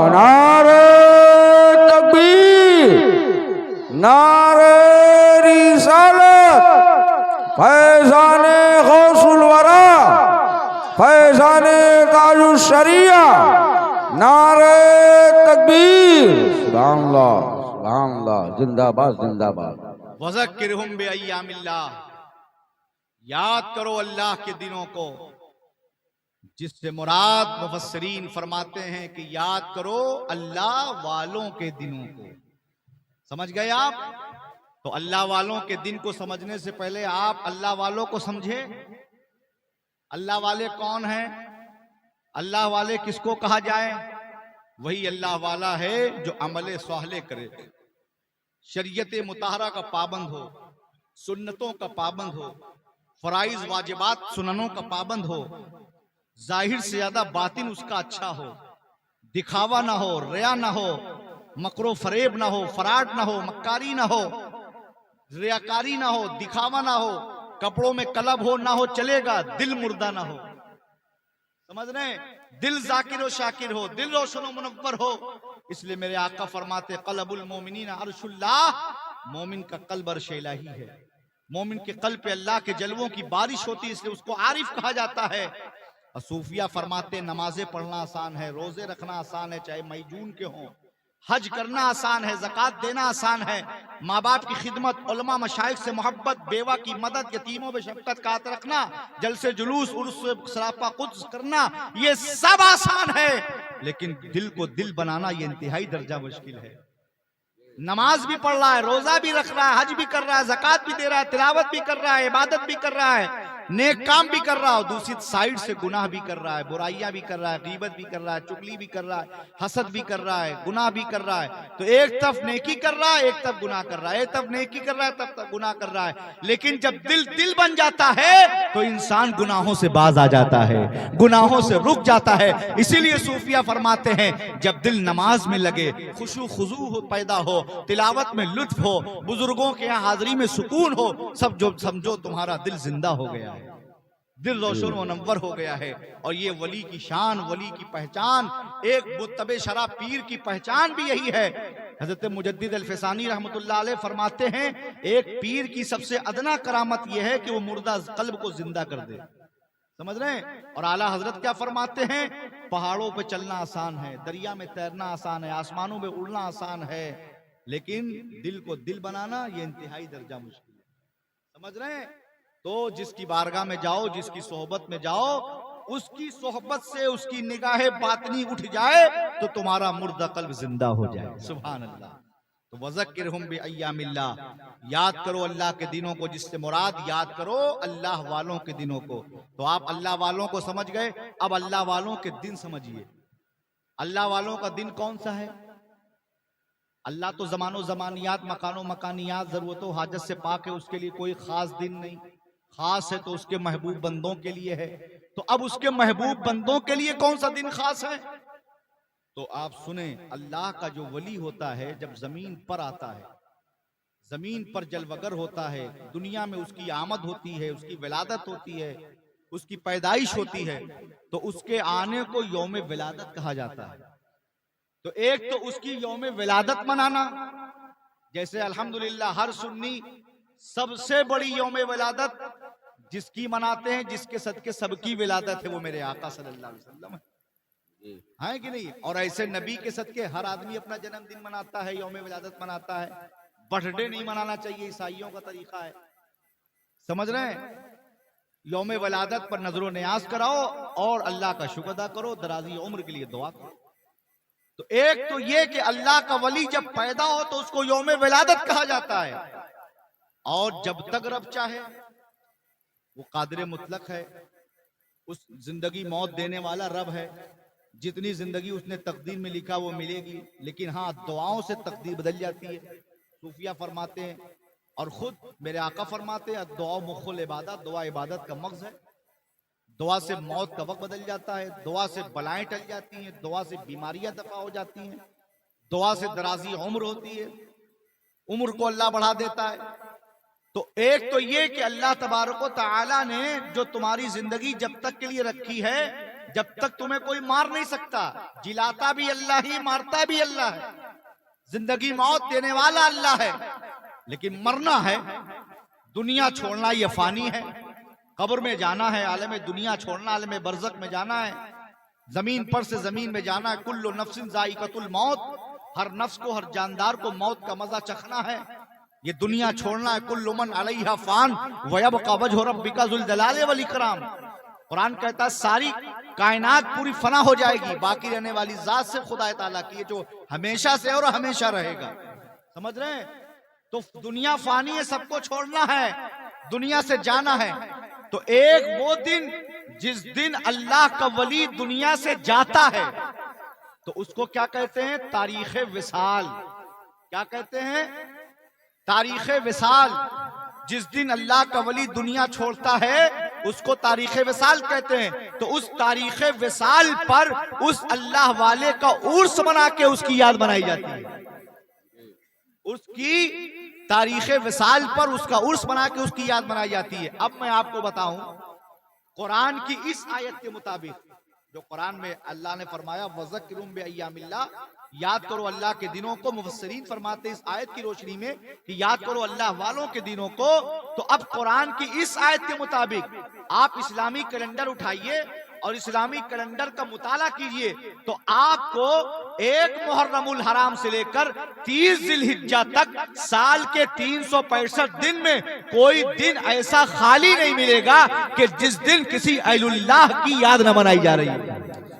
नारे तकबीर, नारे रिसालत, फैज़ाने गौसुल वरा, फैज़ाने ताजुल शरिया, नारे तकबीर। सुभान अल्लाह, सुभान अल्लाह, जिंदाबाद जिंदाबाद। वज़क्किरहुम बिअय्यामिल्लाह, याद करो अल्लाह के दिनों को, जिससे मुराद मुफस्सिरीन फरमाते हैं कि याद करो अल्लाह वालों के दिनों को। समझ गए आप? तो अल्लाह वालों के दिन को समझने से पहले आप अल्लाह वालों को समझे। अल्लाह वाले कौन हैं? अल्लाह वाले किसको कहा जाए? वही अल्लाह वाला है जो अमले स्वाले करे, शरीयत मुताहरा का पाबंद हो, सुन्नतों का पाबंद हो, फराइज वाजिबात सुननों का पाबंद हो, जाहिर से ज्यादा बातिन उसका अच्छा हो, दिखावा ना हो, रिया ना हो, मकरो फरेब ना हो, फराड ना हो, मक्कारी ना हो, रियाकारी ना हो, दिखावा ना हो, कपड़ों में कलब हो ना हो चलेगा, दिल मुर्दा ना हो। समझ रहे? दिल जाकिर और शाकिर हो, दिल रोशन और मुनव्वर हो। इसलिए मेरे आका फरमाते क़ल्बुल मोमिनीन अर्शुल्लाह, मोमिन का कल्ब अर्श इलाही है। मोमिन के कल्ब पे अल्लाह के जलवों की बारिश होती है, इसलिए उसको आरिफ कहा जाता है। और सूफिया फरमाते नमाजें पढ़ना आसान है, रोजे रखना आसान है, चाहे मई जून के हों, हज करना आसान है, ज़कात देना आसान है, माँ बाप की खिदमत, उलमा मशाइख से मोहब्बत, बेवा की मदद, यतीमों पे शफकत का हाथ रखना, जलसे जुलूस उर्स सरापा कुछ करना, ये सब आसान है। लेकिन दिल को दिल बनाना ये इंतहाई दर्जा मुश्किल है। नमाज भी पढ़ रहा है, रोजा भी रख रहा है, हज भी कर रहा है, ज़कात भी दे रहा है, तिलावत भी कर रहा है, इबादत भी कर रहा है, नेक काम भी कर रहा है, दूसरी साइड से गुनाह भी कर रहा है, बुराइयां भी कर रहा है, गीबत भी कर रहा है, चुगली भी कर रहा है, हसद भी कर रहा है, गुनाह भी कर रहा है। तो एक तरफ नेकी कर रहा है, एक तरफ गुनाह कर रहा है, एक तरफ नेकी कर रहा है, तब गुनाह कर रहा है। लेकिन जब दिल दिल बन जाता है तो इंसान गुनाहों से बाज आ जाता है, गुनाहों से रुक जाता है। इसीलिए सूफिया फरमाते हैं जब दिल नमाज में लगे, खुशू खुजू पैदा हो, तिलावत में लुत्फ हो, बुजुर्गों के यहाँ हाजिरी में सुकून हो, सब जो समझो तुम्हारा दिल जिंदा हो गया है, दिल रोशन व मुनव्वर हो गया है। और ये वली की शान, वली की पहचान, एक मुत्तबे शरा पीर की पहचान भी यही है। हजरत मुजद्दिद अल-फिसानी रहमतुल्लाह अलैह फरमाते हैं एक पीर की सबसे अदना करामत यह है कि वो मुर्दा कल्ब को जिंदा कर दे। समझ रहे हैं? और आला हजरत क्या फरमाते हैं? पहाड़ों पे चलना आसान है, दरिया में तैरना आसान है, आसमानों में उड़ना आसान है, लेकिन दिल को दिल बनाना ये इंतहाई दर्जा मुश्किल है। समझ रहे हैं? तो जिसकी बारगाह में जाओ, जिसकी सोहबत में जाओ, उसकी सोहबत से उसकी निगाहे बातनी उठ जाए तो तुम्हारा मुर्दा कल्ब जिंदा हो जाए। सुभान अल्लाह। तो वज़क्किरहुम बिअय्यामिल्लाह, याद करो अल्लाह के दिनों को, जिससे मुराद याद करो अल्लाह वालों के दिनों को। तो आप अल्लाह वालों को समझ गए, अब अल्लाह वालों के दिन समझिए। अल्लाह वालों का दिन कौन सा है? अल्लाह तो ज़मानो ज़मानियात, मकानो मकानियात, ज़रूरतों हाजत से पाक है, उसके लिए कोई खास दिन नहीं। खास है तो उसके महबूब बंदों के लिए है। तो अब उसके महबूब बंदों के लिए कौन सा दिन खास है? तो आप सुने, अल्लाह का जो वली होता है जब जमीन पर आता है, जमीन पर जलवगर होता है, दुनिया में उसकी आमद होती है, उसकी विलादत होती है, उसकी पैदाइश होती है, तो उसके आने को यौम विलादत कहा जाता है। तो एक तो उसकी यौम विलादत मनाना, जैसे अल्हम्दुलिल्लाह हर सुन्नी सबसे बड़ी यौम विलादत जिसकी मनाते हैं, जिसके सदके सबकी विलादत है, वो मेरे आका सल्लल्लाहु अलैहि वसल्लम है कि नहीं। और ऐसे नबी के सदके हर आदमी अपना जन्मदिन मनाता है, यौम विलादत मनाता है। बर्थडे नहीं मनाना चाहिए, ईसाइयों का तरीका है, समझ रहे हैं। यौम विलादत पर नजरो न्याज कराओ और अल्लाह का शुक्र अदा करो, दराजी उम्र के लिए दुआ करो। तो एक तो ये कि अल्लाह का वली जब पैदा हो तो उसको यौम विलादत कहा जाता है, और जब तक रब चाहे, वो कादिर मुतलक है, उस जिंदगी मौत देने वाला रब है, जितनी जिंदगी उसने तकदीर में लिखा वो मिलेगी। लेकिन हाँ, दुआओं से तकदीर बदल जाती है, सूफिया फरमाते हैं और खुद मेरे आका फरमाते हैं, दुआ मुख्कुल इबादत, दुआ इबादत का मग़ज़ है। दुआ से मौत का वक्त बदल जाता है, दुआ से बलाएं टल जाती हैं, दुआ से बीमारियां दफा हो जाती हैं, दुआ से दराजी उम्र होती है, उम्र को अल्लाह बढ़ा देता है। तो एक तो ये कि अल्लाह तबारक व तआला ने जो तुम्हारी जिंदगी जब तक के लिए रखी है, जब तक तुम्हें कोई मार नहीं सकता। जिलाता भी अल्लाह ही, मारता भी अल्लाह है, जिंदगी मौत देने वाला अल्लाह है। लेकिन मरना है, दुनिया छोड़ना ये फानी है, कब्र में जाना है, आलम दुनिया छोड़ना, आलम बरज़ख में जाना है, जमीन पर से जमीन में जाना है। कुल्लु नफ्सिन ज़ाइक़तुल मौत, हर नफ्स को, हर जानदार को मौत का मजा चखना है, ये दुनिया छोड़ना है। कुल्लु मन अलैहा फ़ान व यबक़ा वजहु रब्बिका ज़ुल जलाली वल इकराम। कुरान कहता है सारी कायनात पूरी फना हो जाएगी, बाकी रहने वाली जात से खुदा ताला की, जो हमेशा से और हमेशा रहेगा। समझ रहे हैं। तो दुनिया फानी है, सबको छोड़ना है, दुनिया से जाना है। तो एक वो दिन जिस दिन अल्लाह का वली दुनिया से जाता है तो उसको क्या कहते हैं? तारीख विसाल। क्या कहते हैं? तारीख विसाल। जिस दिन अल्लाह का वली दुनिया छोड़ता है उसको तारीख विसाल कहते हैं। तो उस तारीख विसाल पर उस अल्लाह वाले का उर्स बना के उसकी याद बनाई जाती है। उसकी तारीख विसाल पर उसका उर्स बना के उसकी याद बनाई जाती है। अब मैं आपको बताऊं, कुरान की इस आयत के मुताबिक, जो कुरान में अल्लाह ने फरमाया वज़क्किरुम बिअय्यामिल्लाह, याद करो अल्लाह के दिनों को। मुफस्सिरीन फरमाते इस आयत की रोशनी में कि याद करो अल्लाह वालों के दिनों को। तो अब कुरान की इस आयत के मुताबिक आप इस्लामी कैलेंडर उठाइए और इस्लामी कैलेंडर का मुताला कीजिए तो आपको एक मुहर्रमुल हराम से लेकर 30 जिलहिज्जा तक साल के 365 दिन में कोई दिन ऐसा खाली नहीं मिलेगा कि जिस दिन किसी अल्लाह की याद न मनाई जा रही है।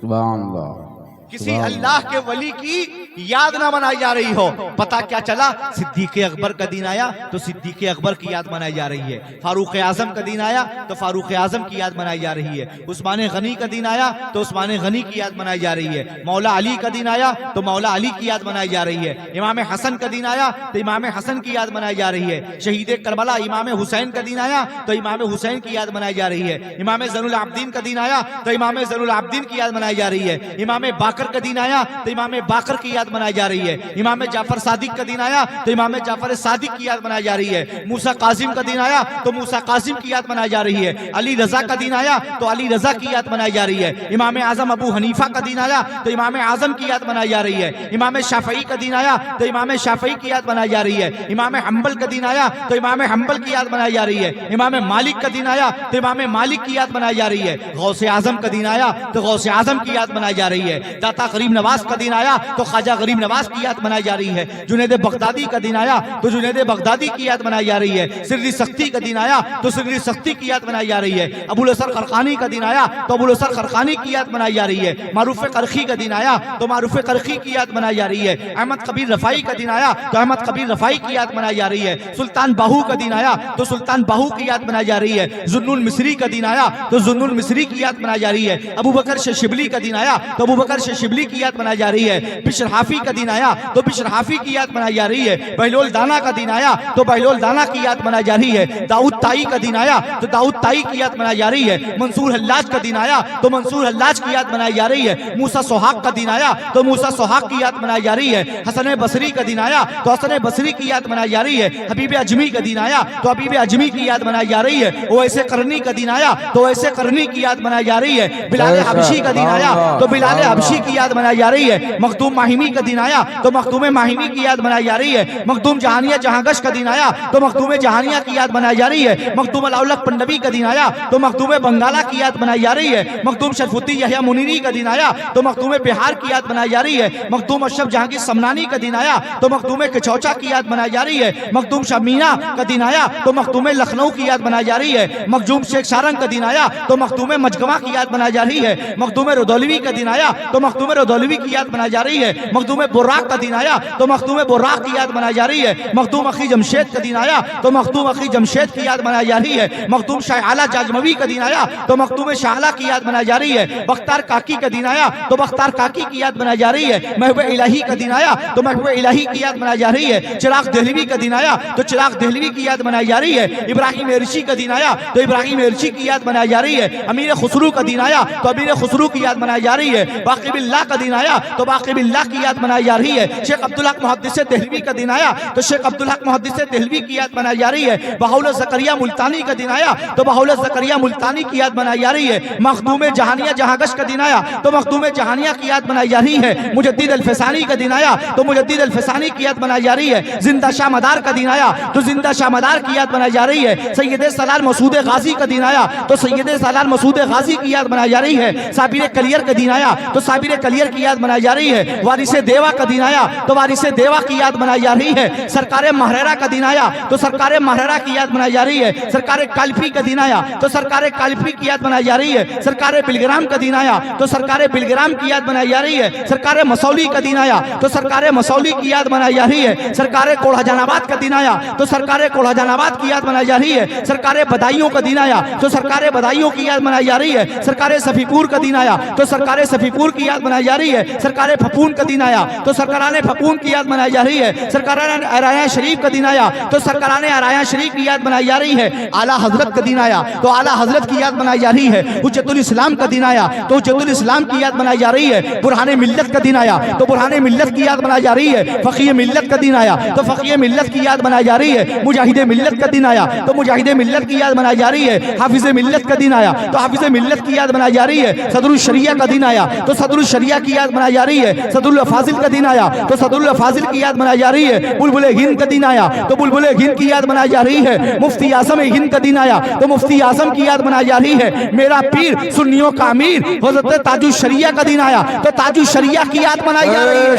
सुभान अल्लाह। किसी अल्लाह के वली की याद ना मनाई जा रही हो। पता क्या चला? सिद्दीक़ अकबर का दिन आया तो सिद्दीक़ अकबर की याद मनाई जा रही है। फारूक आजम का दिन आया तो फारूक आजम की याद मनाई जा रही है। उस्मान गनी का दिन आया तो उस्मान गनी की याद मनाई जा रही है। मौला अली का दिन आया तो मौला अली की याद मनाई जा रही है। इमाम हसन का दिन आया तो इमाम हसन की याद मनाई जा रही है। शहीद करबला इमाम हुसैन का दिन आया तो इमाम हुसैन की याद मनाई जा रही है। इमाम ज़ैनुल आबिदीन का दिन आया तो इमाम ज़ैनुल आबिदीन की याद मनाई जा रही है। इमाम बाकर का दिन आया तो इमाम बाकर की याद मनाई जा रही है। इमाम जाफर सादिक का दिन आया तो इमाम जाफर सादिक की याद मनाई जा रही है। मूसा कासिम का दिन आया तो मूसा कासिम की याद मनाई जा रही है। अली रजा का दिन आया तो अली रजा की याद मनाई जा रही है। इमाम आजम अबू हनीफा का दिन आया तो इमाम आजम की याद मनाई जा रही है। इमाम शाफई का दिन आया तो इमाम शाफई की याद मनाई जा रही है। इमाम हम्बल का दिन आया तो इमाम हम्बल की याद मनाई जा रही है। इमाम मालिक का दिन आया तो इमाम मालिक की याद मनाई जा रही है। गौसे आजम का दिन आया तो गौसे आजम की याद मनाई जा रही है। दाता गरीब नवाज का दिन आया तो ख्वाजा गरीब नवाज की याद मनाई जा रही है। जुनैद बगदादी का दिन आया तो जुनैद बगदादी की याद मनाई जा रही है। सिर्री सख्ती का दिन आया तो सिर्री सख्ती की याद मनाई जा रही है। अबुल असर खरखानी का दिन आया तो अबुल असर खरखानी की याद मनाई जा रही है। मारूफ करखी का दिन आया तो मारूफ करखी की याद मनाई जा रही है। अहमद कबीर रफाई का दिन आया तो अहमद कबीर रफाई की याद मनाई जा रही है। सुल्तान बाहू का दिन आया तो सुल्तान बाहू की याद मनाई जा रही है। जुन्नुल मिस्री का दिन आया तो जुन्नुल मिस्री की याद मनाई जा रही है। अबू बकर शिबली का दिन आया तो अबू बकर शिबली की याद मनाई जा रही है। बिशर हाफी का दिन आया तो बिशर हाफी की याद मनाई जा रही है। बहलोल दाना का दिन आया तो बहलोल दाना की याद मनाई जा रही है। दाऊद ताई का दिन आया तो दाऊद ताई की याद मनाई जा रही है। मंसूर हल्लाज का दिन आया तो मंसूर हल्लाज की याद मनाई जा रही है। मूसा सोहाग का दिन आया तो मूसा सोहाग की याद मनाई जा रही है। हसन बसरी का दिन आया तो हसन बसरी की याद मनाई जा रही है। हबीब अजमी का दिन आया तो हबीब अजमी की याद मनाई जा रही है। वैसे करनी का दिन आया तो वैसे करनी की याद मनाई जा रही है। बिलाल हबशी का दिन आया तो बिलाल हबशी की याद मनाई जा रही है। मखदूम माहिमी का दिन आया तो मखदूम माहिमी की याद मनाई जा रही है। मखदूम जहानिया जहांगश का दिन आया तो मखदूम जहानिया की याद मनाई जा रही है। मखदूम अलाउल्लाह पंडवी का दिन आया तो मखदूम बंगाला की याद मनाई जा रही है। मखदूम शरफुद्दीन यहया मुनीरी का दिन आया तो मखदूम बिहार की याद मनाई जा रही है। मखदूम अशरफ जहांगीर समनानी का दिन आया तो मखदूम कचौचा की याद मनाई जा रही है। मखदूम शमीना का दिन आया तो मखदूम लखनऊ की याद मनाई जा रही है। मखदूम शेख सारंग का दिन आया तो मखदूम मजगमा की याद मनाई जा रही है। मखदूम रुदौलवी का दिन आया तो मखदूम रुदौलवी की याद मनाई जा रही है। मखदूम बुर्राक का दिन आया तो मखदूम बुर्राक की याद मनाई जा रही है। मखदूम अखी जमशेद का दिन आया तो मखदूम अखी जमशेद की याद मनाई जा रही है। मखदूम शाह आला जाजमवी का दिन आया तो मखदूम शाहला की याद मनाई जा रही है। बख्तार काकी का दिन आया तो बख्तार काकी की याद मनाई जा रही है। महबूब इलाही का दिन आया तो महबूब इलाही की याद मनाई जा रही है। चिराग दहलवी का दिन आया तो चिराग दहलवी की याद मनाई जा रही है। इब्राहिम एरशी का दिन आया तो इब्राहिम एरशी की याद मनाई जा रही है। अमीर खुसरू का दिन आया तो अमीर खुसरू की याद मनाई जा रही है। बाकी बिल्लाह का दिन आया तो बाकी बिल्लाह की याद मनाई जा रही है। शेख अब्दुल हक मुहद्दिस दहलवी का दिन आया तो शेख अब्दुल हक मुहद्दिस दहलवी की याद मनाई जा रही है। बहाउल ज़करिया मुल्तानी का दिन आया तो बहाउल ज़करिया मुल्तानी की याद मनाई जा रही है। मखदूम जहानिया जहांगश का दिन आया तो मखदूम जहानिया की याद मनाई जा रही है। मुजद्दिद अल-फसानी का दिन आया तो मुजद्दिद अल-फसानी की याद मनाई जा रही है। जिंदा शाह मदार का दिन आया तो जिंदा शाह मदार की याद मनाई जा रही है। सैयद सलाल मसूद गाजी का दिन आया तो सैयद सलाल मसूद गाजी की याद मनाई जा रही है। साबिर कलियर का दिन आया तो साबिर कलियर की याद मनाई जा रही है। वारिस देवा का दिन आया तो वारिस देवा की याद मनाई जा रही है। सरकार महरेरा का दिन आया तो सरकार महरेरा की याद मनाई जा रही है। सरकार कालिफी का दिन आया तो सरकार कालिफी की याद मनाई जा रही है। सरकार बिलग्राम का दिन आया तो सरकार बिलग्राम की याद मनाई जा रही है। सरकार मसौली का दिन आया तो सरकार मसौली की याद मनाई जा रही है। सरकार कोढ़ा जहानाबाद का दिन आया तो सरकार कोढ़ा जहानाबाद की याद मनाई जा रही है। सरकार बदायूं का दिन आया तो सरकार बदायूं की याद मनाई जा रही है। सरकार सफीपुर का दिन आया तो सरकार सफीपुर की याद मनाई जा रही है। सरकार फपून का दिन आया तो सरकाराने फपून की याद मनाई जा रही है। सरकाराने अराया शरीफ का दिन आया तो सरकाराने अराया शरीफ की याद मनाई जा रही है। आला हजरत का दिन आया तो आला हजरत की याद मनाई जा रही है। हुज्जतुल इस्लाम का दिन आया तो हुज्जतुल इस्लाम की याद मनाई जा रही है। बुरहाने मिल्लत का दिन आया तो बुरहाने मिल्लत की याद मनाई जा रही है। फकीह मिल्लत का दिन आया तो फकीह मिल्लत की याद मनाई जा रही है। मुजाहिद मिल्लत का दिन आया तो मुजाहिद मिल्लत की याद मनाई जा रही है। हाफिज मिल्लत का दिन आया तो हाफिज मिल्लत की याद मनाई जा रही है। सदरुल शरिया का दिन आया तो सदरुल शरिया की याद मनाई जा रही है। सदरुल फाजिल का दिन आया तो सदरुल फाजिल की याद मनाई जा रही है। बुलबुल हिंद का दिन आया तो बुलबुल हिंद की याद मनाई जा रही है। मुफ्ती आजम हिंद का दिन आया तो मुफ्ती आजम की याद मनाई जा रही है। मेरा पीर सुन्नियों का अमीर हज़रत ताजुल शरिया का दिन आया तो ताजुल शरिया की याद मनाई जा रही है।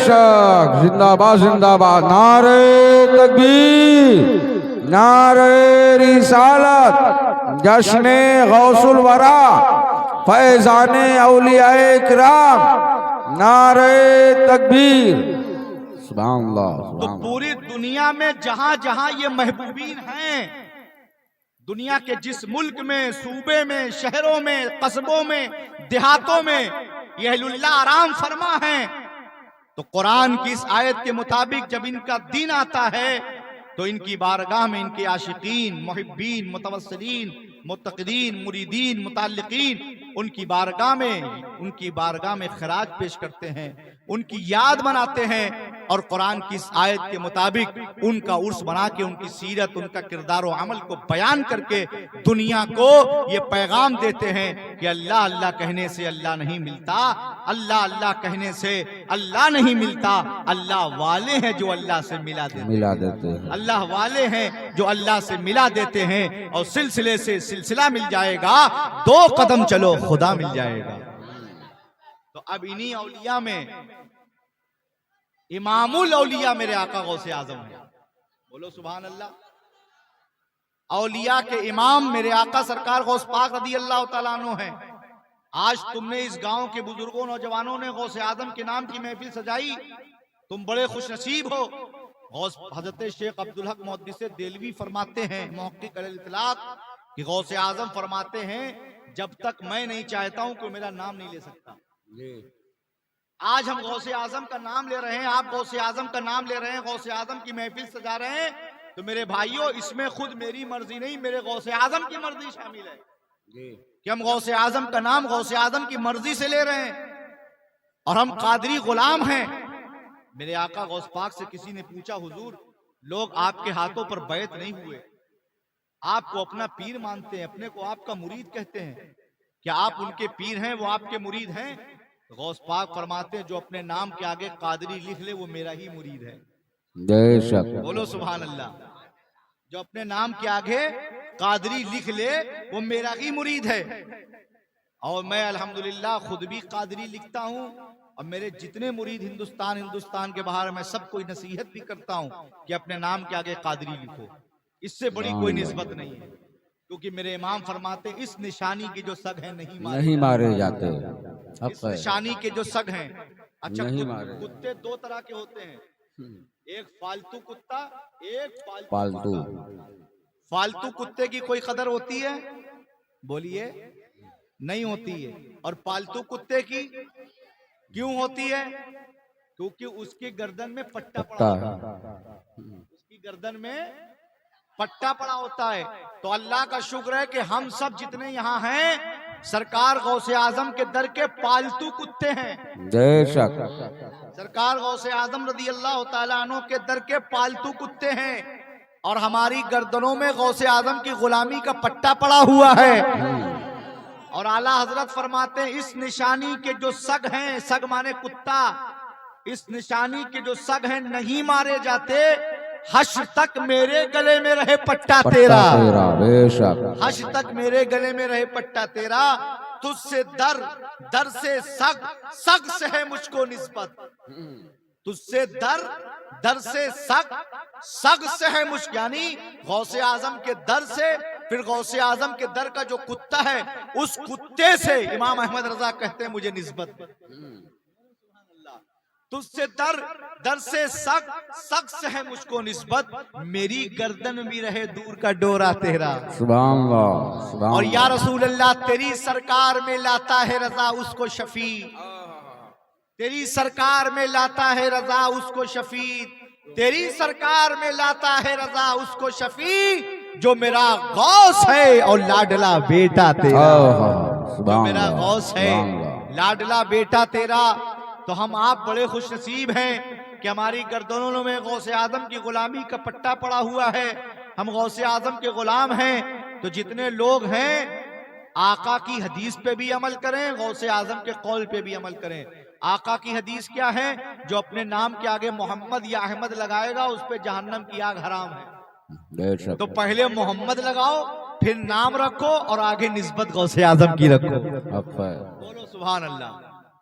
जिंदाबाद जिंदाबाद। नारे तकबीर, नारे रिसालत, जश्ने गौसुल वरा, फैजाने औलियाए किराम, नारे तकबीर। सुभान अल्लाह। तो पूरी दुनिया में जहां जहां ये महबूबीन हैं, दुनिया के जिस मुल्क में, सूबे में, शहरों में, कस्बों में, देहातों में ये अहलुल्लाह आराम फरमा है, तो कुरान की इस आयत के मुताबिक जब इनका दिन आता है तो इनकी बारगाह में इनके आशिकीन, मुहिब्बीन, मुतवस्सिलीन, मुत्तक़ीन, मुरीदीन, मुताल्लिकीन उनकी बारगाह में खराज पेश करते हैं, उनकी याद मनाते हैं और कुरान की इस आयत के मुताबिक उनका उर्स बना के उनकी सीरत, उनका किरदार और अमल को बयान करके दुनिया को ये पैगाम देते हैं कि अल्लाह अल्लाह कहने से अल्लाह नहीं मिलता, अल्लाह अल्लाह कहने से अल्लाह नहीं मिलता, अल्लाह वाले हैं जो अल्लाह से मिला देते हैं, अल्लाह वाले हैं जो अल्लाह से मिला देते हैं और सिलसिले से सिलसिला मिल जाएगा, 2 कदम चलो खुदा मिल जाएगा। तो अब इन्हीं औलिया में इमामुल औलिया मेरे आका गौसे आजम है, बोलो सुभान अल्लाह। औलिया के इमाम मेरे आका सरकार गौस पाक रदी अल्लाह तआला अन्हु है। आज तुमने इस गांव के बुजुर्गों नौजवानों ने गौसे आजम के नाम की महफिल सजाई, तुम बड़े खुश नसीब हो। गौस हजरत शेख अब्दुल हक मुहद्दिस देलवी फरमाते हैं, मुहक्किक अल इतलाक, कि गौसे आजम फरमाते हैं जब तक मैं नहीं चाहता हूं कोई मेरा नाम नहीं ले सकता। आज हम गौसे आजम का नाम ले रहे हैं, आप गौसे आजम का नाम ले रहे हैं, गौसे आजम की महफिल सजा रहे हैं, तो मेरे भाइयों इसमें खुद मेरी मर्जी नहीं, मेरे गौसे आजम की मर्जी शामिल है कि हम गौसे आजम का नाम गौसे आजम की मर्जी से ले रहे हैं और हम कादरी गुलाम हैं। मेरे आका गौस पाक से किसी ने पूछा, हुजूर लोग आपके हाथों पर बैत नहीं हुए, आपको अपना पीर मानते हैं, अपने को आपका मुरीद कहते हैं, क्या आप उनके पीर हैं, वो आपके मुरीद हैं? गौस पाक फरमाते हैं जो अपने नाम के आगे कादरी लिख ले वो मेरा ही मुरीद है। बेशक। बोलो सुभान अल्लाह। जो अपने नाम के आगे कादरी लिख ले वो मेरा ही मुरीद है। और मैं अल्हम्दुलिल्लाह खुद भी कादरी लिखता हूँ और मेरे जितने मुरीद हिंदुस्तान के बाहर, मैं सबको नसीहत भी करता हूँ कि अपने नाम के आगे कादरी लिखो। इससे बड़ी कोई निस्बत नहीं है, क्योंकि मेरे इमाम फरमाते इस निशानी के जो सग हैं नहीं मारे जाते। इस निशानी के जो सग हैं। अच्छा, नहीं मारे। कुत्ते दो तरह के होते हैं, एक फालतू कुत्ता, एक पालतू। फालतू कुत्ते की कोई कदर होती है? बोलिए, नहीं होती है। और पालतू कुत्ते की क्यों होती है? क्योंकि उसकी गर्दन में पट्टा पड़ा होता है, उसकी गर्दन में पट्टा पड़ा होता है। तो अल्लाह का शुक्र है कि हम सब जितने यहाँ हैं सरकार गौसे आजम के दर के पालतू कुत्ते हैं। बेशक। सरकार गौसे आजम रदी अल्लाह तआला अन्हु के दर के पालतू कुत्ते हैं और हमारी गर्दनों में गौसे आजम की गुलामी का पट्टा पड़ा हुआ है। और आला हजरत फरमाते हैं इस निशानी के जो सग हैं, सग माने कुत्ता, इस निशानी के जो सग हैं नहीं मारे जाते, हश्र तक मेरे गले में रहे पट्टा तेरा। बेशक। हश्र तक मेरे गले में रहे पट्टा तेरा। तुझसे दर, दर से सग, सग से है मुझको निस्बत। तुझसे दर, दर से सग, सग से है मुझ, यानी गौसे आजम के दर से, फिर गौसे आजम के दर का जो कुत्ता है उस कुत्ते से इमाम अहमद रजा कहते हैं मुझे निस्बत। तुझसे दर, दर से सग, सग से है मुझको निस्बत, मेरी गर्दन में भी रहे दूर का डोरा तेरा। सुभान अल्लाह, सुभान और या रसूल अल्लाह तेरी सरकार में लाता है रजा उसको शफी, तेरी सरकार में लाता है रजा उसको शफी, तेरी सरकार में लाता है रजा उसको शफी, जो मेरा गौस है और लाडला बेटा तेरा। जो मेरा गौस है, लाडला बेटा तेरा। तो हम आप बड़े खुश नसीब हैं कि हमारी गर्दनों में गौसे आजम की गुलामी का पट्टा पड़ा हुआ है, हम गौसे आजम के गुलाम हैं। तो जितने लोग हैं आका की हदीस पे भी अमल करें, गौसे आजम के कौल पे भी अमल करें। आका की हदीस क्या है? जो अपने नाम के आगे मोहम्मद या अहमद लगाएगा उस पे जहन्नम की आग हराम है। तो पहले मोहम्मद लगाओ, फिर नाम रखो और आगे निस्बत गौसे आजम की रखो। बोलो सुभान अल्लाह,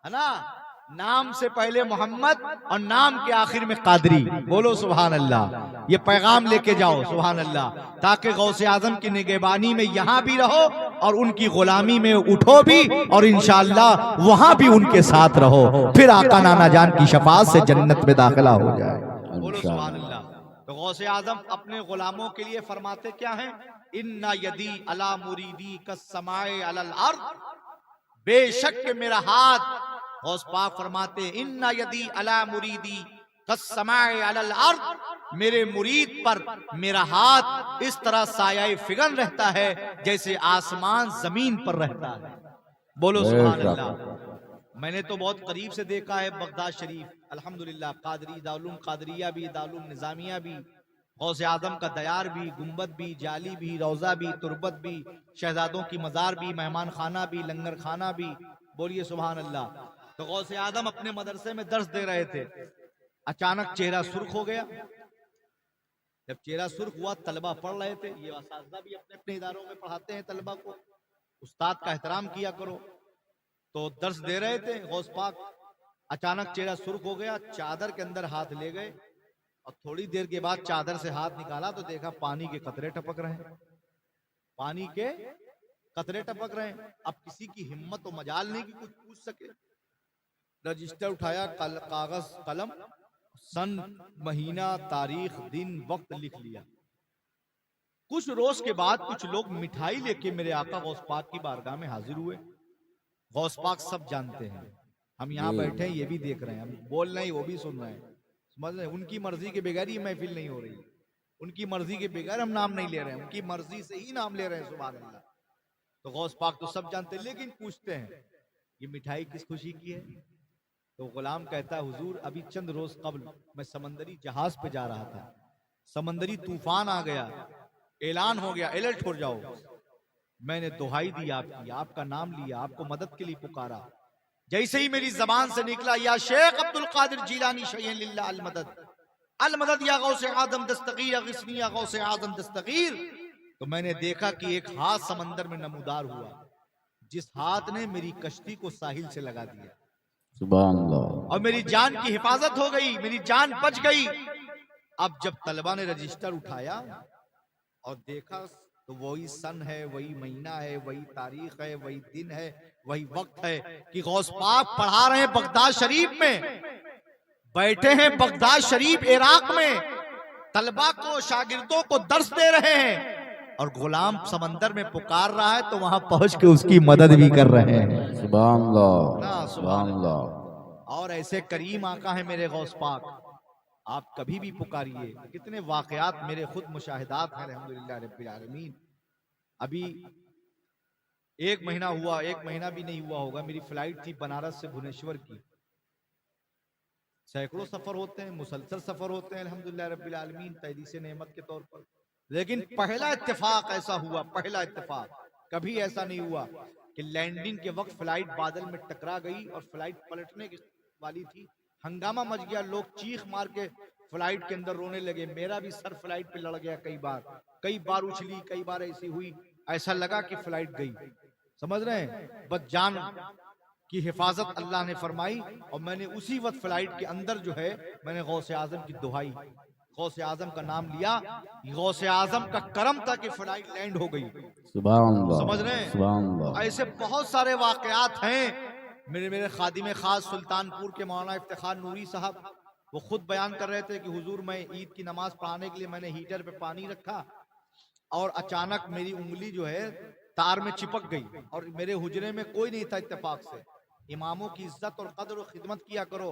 है ना? नाम से पहले मोहम्मद और नाम के आखिर में कादरी। बोलो सुभान अल्लाह। ये पैगाम लेके जाओ सुभान अल्लाह, ताकि गौसे आजम की निगहबानी में यहाँ भी रहो और उनकी गुलामी में उठो भी, और इंशाअल्लाह वहां भी उनके साथ रहो, फिर आका नाना जान की शफाअत से जन्नत में दाखिला हो जाए। बोलो सुभान अल्लाह। तो गौसे आजम अपने गुलामों के लिए फरमाते क्या है? इन्ना यदी अला मुरीदी कस्समाए अलल अर्द, बेशक के मेरा हाथ, गौस पाक फरमाते इन्ना यदी अला मुरीदी कस्समाए अलल अर्द, मेरे मुरीद पर मेरा हाथ इस तरह साया फिगन रहता है जैसे आसमान जमीन पर रहता है। बोलो सुभान अल्लाह। मैंने तो बहुत करीब से देखा है बगदाद शरीफ, अल्हम्दुलिल्लाह, कादरी दारुल कादरिया भी, दारुल निजामिया भी, गौसे आजम का दयार भी, गुम्बद भी, जाली भी, रौजा भी, तुरबत भी, शहजादों की मजार भी, मेहमान खाना भी, लंगर खाना भी। बोलिए सुभान अल्लाह। तो गौसे आजम अपने मदरसे में दर्स दे रहे थे, अचानक चेहरा सुर्ख हो गया। जब चेहरा सुर्ख हुआ, तलबा पढ़ रहे थे, ये असातिज़ा भी अपने अपने इदारों में पढ़ाते हैं तलबा को, उस्ताद का एहतराम किया करो। तो दर्स दे रहे थे, गौस पाक अचानक चेहरा सुर्ख हो गया, चादर के अंदर हाथ ले गए और थोड़ी देर के बाद चादर से हाथ निकाला तो देखा पानी के कतरे टपक रहे हैं, पानी के कतरे टपक रहे हैं। अब किसी की हिम्मत और मजाल नहीं कि कुछ पूछ सके। रजिस्टर उठाया, कागज कलम, सन, महीना, तारीख, दिन, वक्त लिख लिया। कुछ रोज के बाद कुछ लोग मिठाई लेके मेरे आका गौस पाक की बारगाह में हाजिर हुए। गौस पाक सब जानते हैं, हम यहाँ जी। बैठे हैं ये भी देख रहे हैं, हम बोल रहे हैं वो भी सुन रहे हैं, समझ रहे हैं। उनकी मर्जी के बगैर ये महफिल नहीं हो रही, उनकी मर्जी के बगैर हम नाम नहीं ले रहे हैं, उनकी मर्जी से ही नाम ले रहे हैं। सुभान अल्लाह। तो गौस पाक तो सब जानते हैं, लेकिन पूछते हैं ये मिठाई किस खुशी की है? तो गुलाम कहता है हुजूर अभी चंद रोज कबल मैं समंदरी जहाज पे जा रहा था, समंदरी तूफान आ गया, ऐलान हो गया अलर्ट हो जाओ। मैंने दुहाई दी आपकी, आपका नाम लिया, आपको मदद के लिए पुकारा। जैसे ही मेरी जबान से निकला या शेख अब्दुल कादिर जिलानी शय्यन लिल्लाह अल मदद, अल मदद या गौसे आदम दस्तगीर या गिस्नी या गौसे आदम दस्तगीर, तो मैंने देखा कि एक हाथ समंदर में नमूदार हुआ, जिस हाथ ने मेरी कश्ती को साहिल से लगा दिया सुभान अल्लाह। और मेरी जान की हिफाजत हो गई, मेरी जान बच गई। अब जब तलबा ने रजिस्टर उठाया और देखा तो वही सन है, वही महीना है, वही तारीख है, वही दिन है, वही वक्त है कि गौस पाक पढ़ा रहे हैं बगदाद शरीफ में, बैठे हैं बगदाद शरीफ इराक में, तलबा को शागिर्दों को दर्स दे रहे हैं और गुलाम समंदर में पुकार रहा है तो वहां पहुंच के उसकी मदद भी कर रहे हैं। सुभान अल्लाह ना सुभान अल्लाह। और ऐसे करीम आका है मेरे गौस पाक, आप कभी भी पुकारिए। कितने वाकयात मेरे खुद मुशाहिदात हैं अल्हम्दुलिल्लाह रब्बिल आलमीन। अभी एक महीना हुआ, एक महीना भी नहीं हुआ होगा, मेरी फ्लाइट थी बनारस से भुवनेश्वर की। सैकड़ों सफर होते हैं, मुसलसल सफर होते हैं अल्हम्दुलिल्लाह रब्बिल आलमीन तहदीस नेमत के तौर पर, लेकिन पहला इत्तेफाक ऐसा हुआ, पहला इत्तेफाक, कभी ऐसा नहीं हुआ कि लैंडिंग के वक्त फ्लाइट बादल में टकरा गई और फ्लाइट पलटने की वाली थी, हंगामा मच गया, लोग चीख मार के फ्लाइट के अंदर रोने लगे। मेरा भी सर फ्लाइट पे लड़ गया, कई बार उछली, कई बार ऐसी हुई, ऐसा लगा कि फ्लाइट गई। समझ रहे हैं, बस जान की हिफाजत अल्लाह ने फरमाई। और मैंने उसी वक्त फ्लाइट के अंदर जो है मैंने गौसे आजम की दुहाई, गौसे आजम का नाम लिया, गौसे आजम का करम था कि फ्लाइट लैंड हो गई। सुभान अल्लाह समझ रहे हैं, सुभान अल्लाह। ऐसे बहुत सारे वाकयात हैं। मेरे खादिम खास सुल्तानपुर के मौलाना इफ्तिखार नूरी साहब, वो खुद बयान कर रहे थे कि हुजूर मैं ईद की नमाज पढ़ाने के लिए मैंने हीटर पे पानी रखा और अचानक मेरी उंगली जो है तार में चिपक गई और मेरे हुजरे में कोई नहीं था। इत्तेफाक से इमामों की इज्जत और कदर और खिदमत किया करो,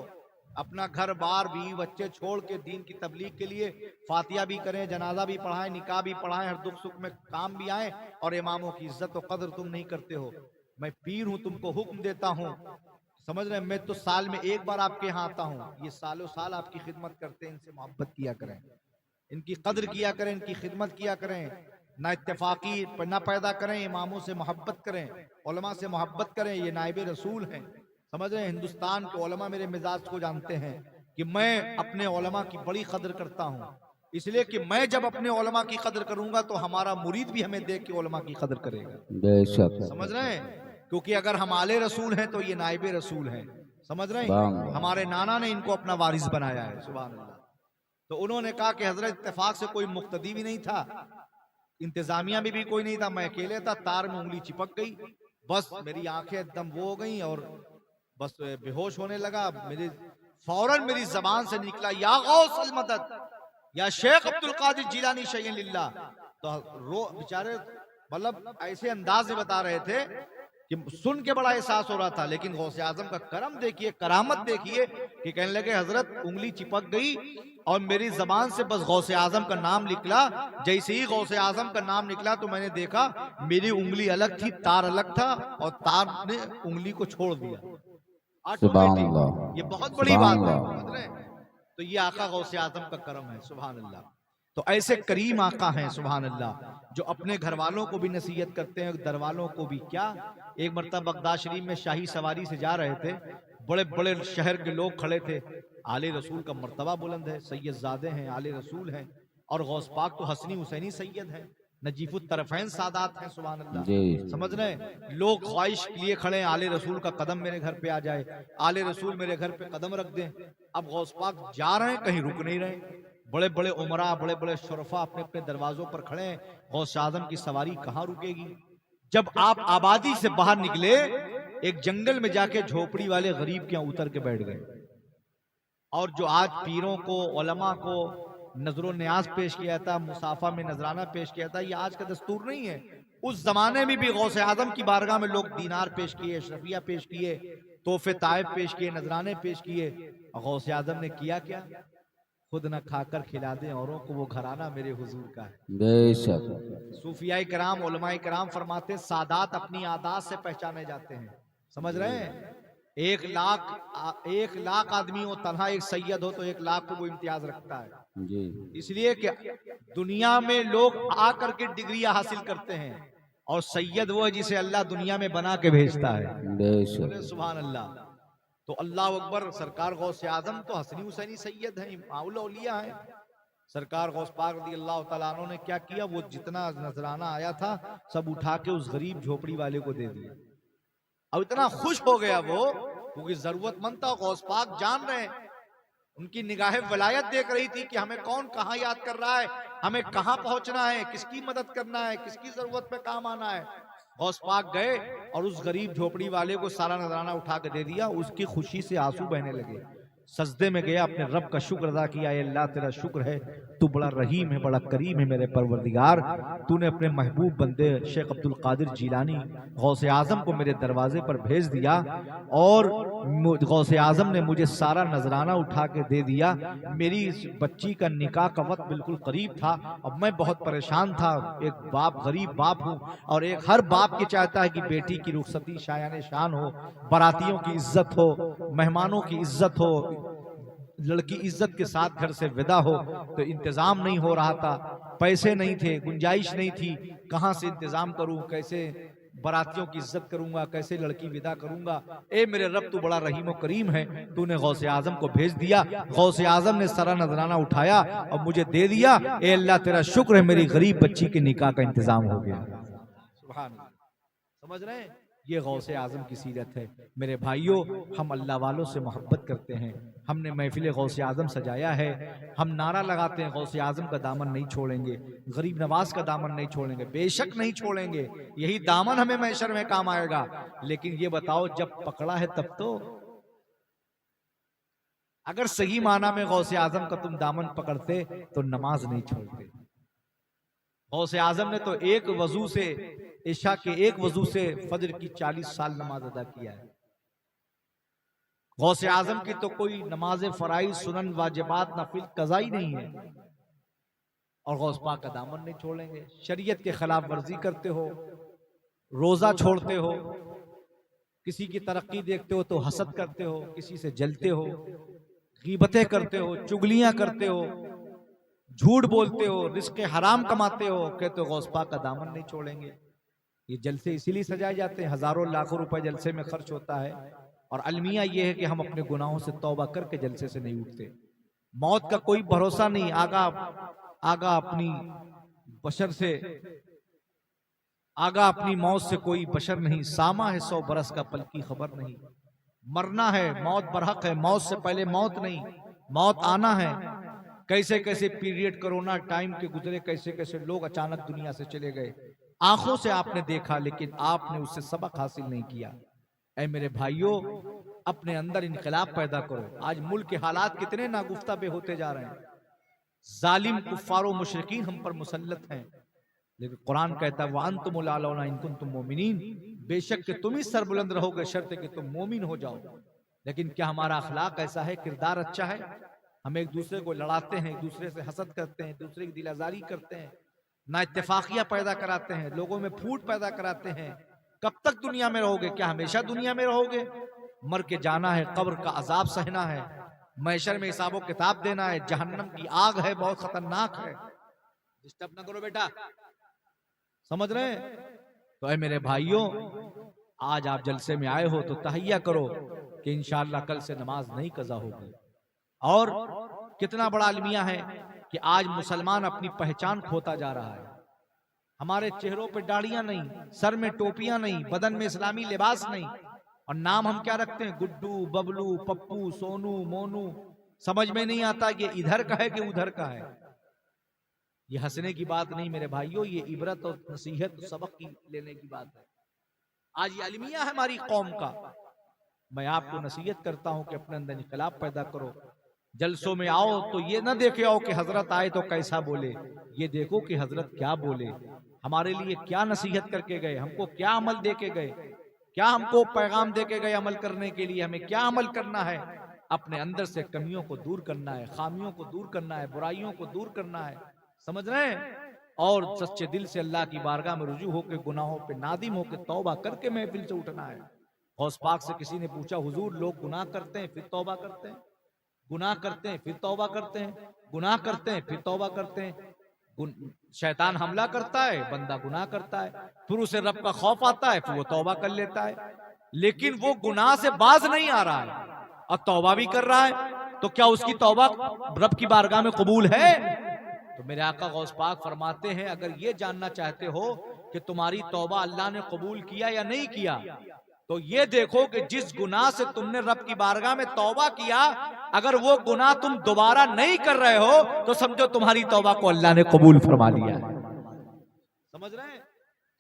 अपना घर बार बीवी बच्चे छोड़ के दीन की तबलीग के लिए फातिया भी करें, जनाजा भी पढ़ाएं, निकाह भी पढ़ाएं, हर दुख सुख में काम भी आए, और इमामों की इज्जत और कदर तुम नहीं करते हो। मैं पीर हूं, तुमको हुक्म देता हूं, समझ रहे हैं, मैं तो साल में एक बार आपके यहाँ आता हूँ, ये सालों साल आपकी खिदमत करते हैं, इनसे मोहब्बत किया करें, इनकी कदर किया करें, इनकी खिदमत किया करें, ना इत्तेफाकी ना पैदा करें, इमामों से मोहब्बत करें, उलमा से मोहब्बत करें, ये नाइबे रसूल हैं। समझ रहे हैं, हिंदुस्तान के उलमा मेरे मिजाज को जानते हैं कि मैं अपने उलमा की बड़ी कदर करता हूँ, इसलिए कि मैं जब अपने उलमा की कदर करूंगा तो हमारा मुरीद भी हमें देख के उलमा की कदर करेगा। बेशक। समझ रहे हैं, क्योंकि अगर हम आले रसूल हैं तो ये नाइबे रसूल हैं। समझ रहे हैं, हमारे नाना ने इनको अपना वारिस बनाया है। सुभान अल्लाह। तो उन्होंने कहा कि हजरत इत्तेफाक से कोई मुक्तदी भी नहीं था, इंतजामिया में भी कोई नहीं था, मैं अकेले था, तार में उंगली चिपक गई, बस मेरी आंखें एकदम वो हो गई और बस बेहोश होने लगा। मेरी फौरन मेरी जबान से निकला या गौस अल मदद या शेख अब्दुल कादिर जिलानी शय्यन लिल्लाह। तो रो बेचारे, मतलब ऐसे अंदाज में बता रहे थे कि सुन के बड़ा एहसास हो रहा था, लेकिन गौसे आजम का करम देखिए, करामत देखिए कि कहने लगे हजरत उंगली चिपक गई और मेरी जबान से बस गौसे आजम का नाम निकला। जैसे ही गौसे आजम का नाम निकला तो मैंने देखा मेरी उंगली अलग थी, तार अलग था और तार ने उंगली को छोड़ दिया ऑटोमेटिक। ये बहुत बड़ी बात है, समझ रहे हैं? तो ये आका गौसे आजम का करम है। सुभान अल्लाह। तो ऐसे करीम आका हैं सुभान अल्लाह, जो अपने घर वालों को भी नसीहत करते हैं, दर वालों को भी। क्या एक मरतबा बगदाद शरीफ में शाही सवारी से जा रहे थे, बड़े बड़े शहर के लोग खड़े थे, आले रसूल का मर्तबा बुलंद है, सैयद ज़ादे हैं, आले रसूल हैं, और गौस पाक तो हसनी हुसैनी सैयद हैं, नजीफुत तरफैन सादात हैं। सुभान अल्लाह। समझ रहे हैं, लोग ख्वाहिश के लिए खड़े हैं, आले रसूल का कदम मेरे घर पे आ जाए, आले रसूल मेरे घर पे कदम रख दें। अब गौस पाक जा रहे हैं, कहीं रुक नहीं रहे, बड़े बड़े उमरा, बड़े बड़े शरफा अपने अपने दरवाजों पर खड़े हैं, गौस आजम की सवारी कहाँ रुकेगी। जब आप आबादी से बाहर निकले, एक जंगल में जाके झोपड़ी वाले गरीब के यहाँ उतर के बैठ गए, और जो आज पीरों को, उलमा को नजरो न्याज पेश किया था, मुसाफा में नजराना पेश किया था, ये आज का दस्तूर नहीं है। उस जमाने में भी गौसे आजम की बारगाह में लोग दीनार पेश किए, अशरफिया पेश किए, तोहफे ताइफ पेश किए, नजराने पेश किए। गौसे आजम ने किया क्या? खुद न खाकर खिला दें औरों को, वो घराना मेरे हुजूर का है। बेशक। सूफियाई कराम, उलमाई कराम फरमाते हैं, सादात अपनी आदात से पहचाने जाते हैं। समझ रहे हैं? 1 लाख आदमी हो, तन्हा एक सैयद हो तो 1 लाख को वो इम्तियाज रखता है। जी। इसलिए कि दुनिया में लोग आकर के डिग्रियां हासिल करते हैं, और सैयद वो है जिसे अल्लाह दुनिया में बना के भेजता है। बेशक। बोले सुभान अल्लाह। तो अल्लाह अकबर। सरकार गौसे आजम तो हसनी हुसैनी सैयद हैं, माउल औलिया हैं। सरकार गौस पाक रज़ी अल्लाह तआला अन्हु ने क्या किया, वो जितना नजराना आया था सब उठा के उस गरीब झोपड़ी वाले को दे दिया। अब इतना खुश हो गया वो, क्योंकि जरूरतमंद था। गौस पाक जान रहे हैं, उनकी निगाहें वलायत देख रही थी कि हमें कौन कहाँ याद कर रहा है, हमें कहाँ पहुंचना है, किसकी मदद करना है, किसकी जरूरत पे काम आना है। गौस पाक गए और उस गरीब झोपड़ी वाले को सारा नजराना उठा के दे दिया। उसकी खुशी से आंसू बहने लगे। सजदे में गया, अपने रब का शुक्र अदा किया। अल्लाह तेरा शुक्र है, तू बड़ा रहीम है, बड़ा करीम है मेरे परवरदिगार। तूने अपने महबूब बंदे शेख अब्दुल कादिर जीलानी गौसे आजम को मेरे दरवाजे पर भेज दिया, और गौसे आजम ने मुझे सारा नजराना उठा के दे दिया। मेरी इस बच्ची का निकाह का वक्त बिल्कुल करीब था, अब मैं बहुत परेशान था। एक बाप, गरीब बाप हूँ, और एक हर बाप के चाहता है कि बेटी की रुखसती शायान शान हो, बारातियों की इज्जत हो, मेहमानों की इज्जत हो, लड़की इज्जत के साथ घर से विदा हो। तो इंतजाम नहीं हो रहा था, पैसे नहीं थे, गुंजाइश नहीं थी, कहां से इंतजाम करूं, कैसे बारातियों की इज्जत करूंगा, कैसे लड़की विदा करूंगा। ए मेरे रब, तू बड़ा रहीम और करीम है, तूने गौसे आजम को भेज दिया। गौसे आजम ने सारा नजराना उठाया और मुझे दे दिया। ए अल्लाह तेरा शुक्र है, मेरी गरीब बच्ची के निकाह का इंतजाम हो गया। सुभान अल्लाह। समझ रहे हैं? ये गौसे आजम की सीरत है। मेरे भाइयों, हम अल्लाह वालों से मोहब्बत करते हैं। हमने महफिल गौसे आजम सजाया है। हम नारा लगाते हैं, गौसे आजम का दामन नहीं छोड़ेंगे, गरीब नवाज का दामन नहीं छोड़ेंगे। बेशक नहीं छोड़ेंगे, यही दामन हमें महशर में काम आएगा। लेकिन ये बताओ, जब पकड़ा है तब तो, अगर सही माना में गौसे आजम का तुम दामन पकड़ते तो नमाज नहीं छोड़ते। गौसे आजम ने तो एक वजू से, इशा के एक वजू से फजर की 40 साल नमाज अदा किया है। गौसे आजम की तो कोई नमाज फराइज, सुनन, वाजिबात, नफिल, कज़ा ही नहीं है। और गौस पाक का दामन नहीं छोड़ेंगे। शरीयत के खिलाफ वर्जी करते हो, रोजा छोड़ते हो, किसी की तरक्की देखते हो तो हसद करते हो, किसी से जलते हो, गीबतें करते हो, चुगलियां करते हो, झूठ बोलते हो, रिस्क हराम कमाते हो, कहते हो गौस पाक का दामन नहीं छोड़ेंगे। ये जलसे इसीलिए सजाए जाते हैं, हजारों लाखों रुपए जलसे में खर्च होता है। और अलमिया ये है कि हम अपने गुनाहों से तौबा करके जलसे से नहीं उठते। मौत का कोई भरोसा नहीं, आगा अपनी बशर से, आगा अपनी मौत से कोई बशर नहीं। सामा है 100 बरस का, पल की खबर नहीं। मरना है, मौत बरहक है, मौत से पहले मौत नहीं, मौत आना है। कैसे कैसे पीरियड कोरोना टाइम के गुजरे, कैसे कैसे लोग अचानक दुनिया से चले गए। आंखों से आपने देखा, लेकिन आपने उससे सबक हासिल नहीं किया। ऐ मेरे भाइयों, अपने अंदर इनकलाब पैदा करो। आज मुल्क के हालात कितने नागुफ्ता बे होते जा रहे हैं। जालिम कुफ्फार और मुशरिकीन हम पर मुसल्लत हैं, लेकिन कुरान कहता है व अंतुमुल आलौना इन कुंतुम मोमिनीन, बेशक कि तुम ही सरबुलंद रहोगे शर्त कि तुम मोमिन हो जाओ। लेकिन क्या हमारा अखलाक ऐसा है, किरदार अच्छा है? हम एक दूसरे को लड़ाते हैं, एक दूसरे से हसद करते हैं, दूसरे की दिल आजारी करते हैं, ना इत्तेफाकिया पैदा कराते हैं, लोगों में फूट पैदा कराते हैं। कब तक दुनिया में रहोगे? क्या हमेशा दुनिया में रहोगे? मर के जाना है, कब्र का अजाब सहना है, महशर में हिसाबो किताब देना है। जहन्नम की आग है, बहुत खतरनाक है। डिस्टर्ब ना करो बेटा, समझ रहे हैं? तो ऐ मेरे भाइयों, आज आप जलसे में आए हो तो तहैया करो कि इंशाअल्लाह कल से नमाज नहीं कज़ा होगी। और कितना बड़ा अलमिया है कि आज मुसलमान अपनी पहचान खोता जा रहा है। हमारे चेहरों पे दाढ़ियां नहीं, सर में टोपियां नहीं, बदन में इस्लामी लिबास नहीं, और नाम हम क्या रखते हैं? गुड्डू, बबलू, पप्पू, सोनू, मोनू। समझ में नहीं आता कि इधर का है कि उधर का है। ये हंसने की बात नहीं मेरे भाइयों, ये इबरत और नसीहत, सबक की लेने की बात है। आज ये अलमिया है हमारी कौम का। मैं आपको नसीहत करता हूं कि अपने अंदर इनकलाब पैदा करो। जलसों में आओ तो ये ना देखे आओ कि हजरत आए तो कैसा बोले, ये देखो कि हजरत क्या बोले, हमारे लिए क्या नसीहत करके गए, हमको क्या अमल दे के गए, क्या हमको पैगाम दे के गए अमल करने के लिए? हमें क्या अमल करना है? अपने अंदर से कमियों को दूर करना है, खामियों को दूर करना है, बुराइयों को दूर करना है, समझ रहे हैं? और सच्चे दिल से अल्लाह की बारगाह में रुजू होकर गुनाहों पे नादिम होकर तौबा करके महफिल से उठना है। गौस पाक से किसी ने पूछा, हुजूर लोग गुनाह करते हैं फिर तौबा करते हैं, गुनाह करते हैं फिर तौबा करते हैं, गुनाह करते हैं फिर तौबा करते हैं। शैतान हमला करता है, बंदा गुनाह करता है, फिर उसे रब का खौफ आता है, फिर वो तौबा कर लेता है, लेकिन वो गुनाह से बाज नहीं आ रहा है और तौबा भी कर रहा है, तो क्या उसकी तौबा रब की बारगाह में कबूल है? तो मेरे आका गौस पाक फरमाते हैं, अगर ये जानना चाहते हो कि तुम्हारी तौबा अल्लाह ने कबूल किया या नहीं किया, तो ये देखो कि जिस गुनाह से तुमने रब की बारगाह में तौबा किया, अगर वो गुनाह तुम दोबारा नहीं कर रहे हो तो समझो तुम्हारी तौबा को अल्लाह ने कबूल फरमा लिया है। समझ रहे हैं?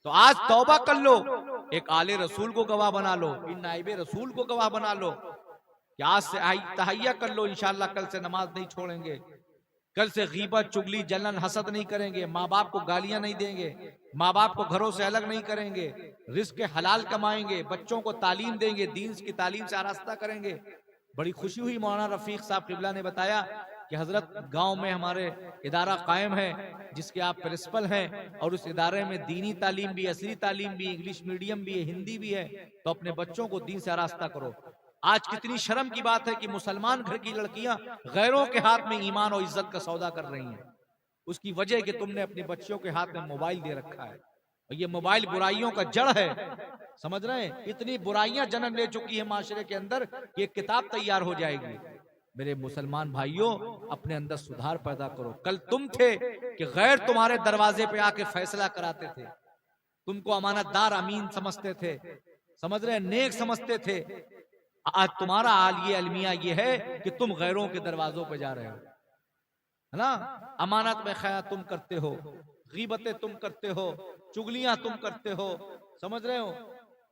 तो आज तौबा कर लो, एक आले रसूल को गवाह बना लो, इन नाइबे रसूल को गवाह बना लो कि आज से तहैया कर लो, इंशाअल्लाह कल से नमाज नहीं छोड़ेंगे, कल से गीबत चुगली जलन हसद नहीं करेंगे, माँ बाप को गालियां नहीं देंगे, माँ बाप को घरों से अलग नहीं करेंगे, रिस्क हलाल कमाएंगे, बच्चों को तालीम देंगे, दीन की तालीम से आरास्ता करेंगे। बड़ी खुशी हुई, मौलाना रफीक साहब किबला ने बताया कि हजरत गांव में हमारे इदारा कायम है जिसके आप प्रिंसिपल हैं, और उस इदारे में दीनी तालीम भी, असली तालीम भी, इंग्लिश मीडियम भी है, हिंदी भी है, तो अपने बच्चों को दीन से आरास्ता करो। आज कितनी शर्म की बात है कि मुसलमान घर की लड़कियां गैरों के हाथ में ईमान और इज्जत का सौदा कर रही हैं। उसकी वजह कि तुमने अपने बच्चों के हाथ में मोबाइल दे रखा है, और ये मोबाइल बुराइयों का जड़ है। समझ रहे हैं? इतनी बुराइयां जन्म ले चुकी है माशरे के अंदर कि एक किताब तैयार हो जाएगी। मेरे मुसलमान भाइयों, अपने अंदर सुधार पैदा करो। कल तुम थे कि गैर तुम्हारे दरवाजे पे आके फैसला कराते थे, तुमको अमानतदार अमीन समझते थे, समझ रहे हैं, नेक समझते थे। आज तुम्हारा हाल ये अलमिया ये है कि तुम गैरों के दरवाजों पे जा रहे हो, है ना? अमानत में खया तुम करते हो, गीबतें तुम करते हो, चुगलियां तुम करते हो, समझ रहे हो?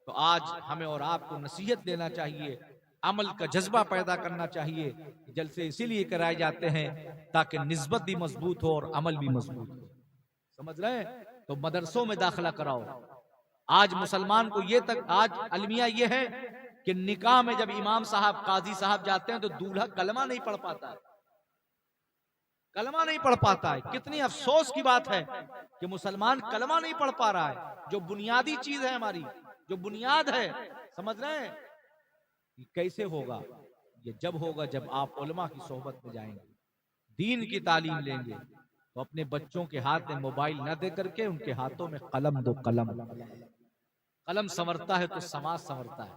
तो आज हमें और आपको नसीहत देना चाहिए, अमल का जज्बा पैदा करना चाहिए। जलसे इसीलिए कराए जाते हैं ताकि निस्बत भी मजबूत हो और अमल भी मजबूत हो, समझ रहे हैं? तो मदरसों में दाखिला कराओ। आज मुसलमान को ये तक आज अलमिया ये है कि निकाह में जब इमाम साहब काजी साहब जाते हैं तो दूल्हा कलमा नहीं पढ़ पाता है, कलमा नहीं पढ़ पाता है। कितनी अफसोस की बात है कि मुसलमान कलमा नहीं पढ़ पा रहा है, जो बुनियादी चीज है हमारी, जो बुनियाद है। समझ रहे हैं? कैसे होगा? ये जब होगा जब आप उलमा की सोहबत में जाएंगे, दीन की तालीम लेंगे। तो अपने बच्चों के हाथ में मोबाइल न दे करके उनके हाथों में कलम दो। कलम कलम संवरता है तो समाज संवरता है,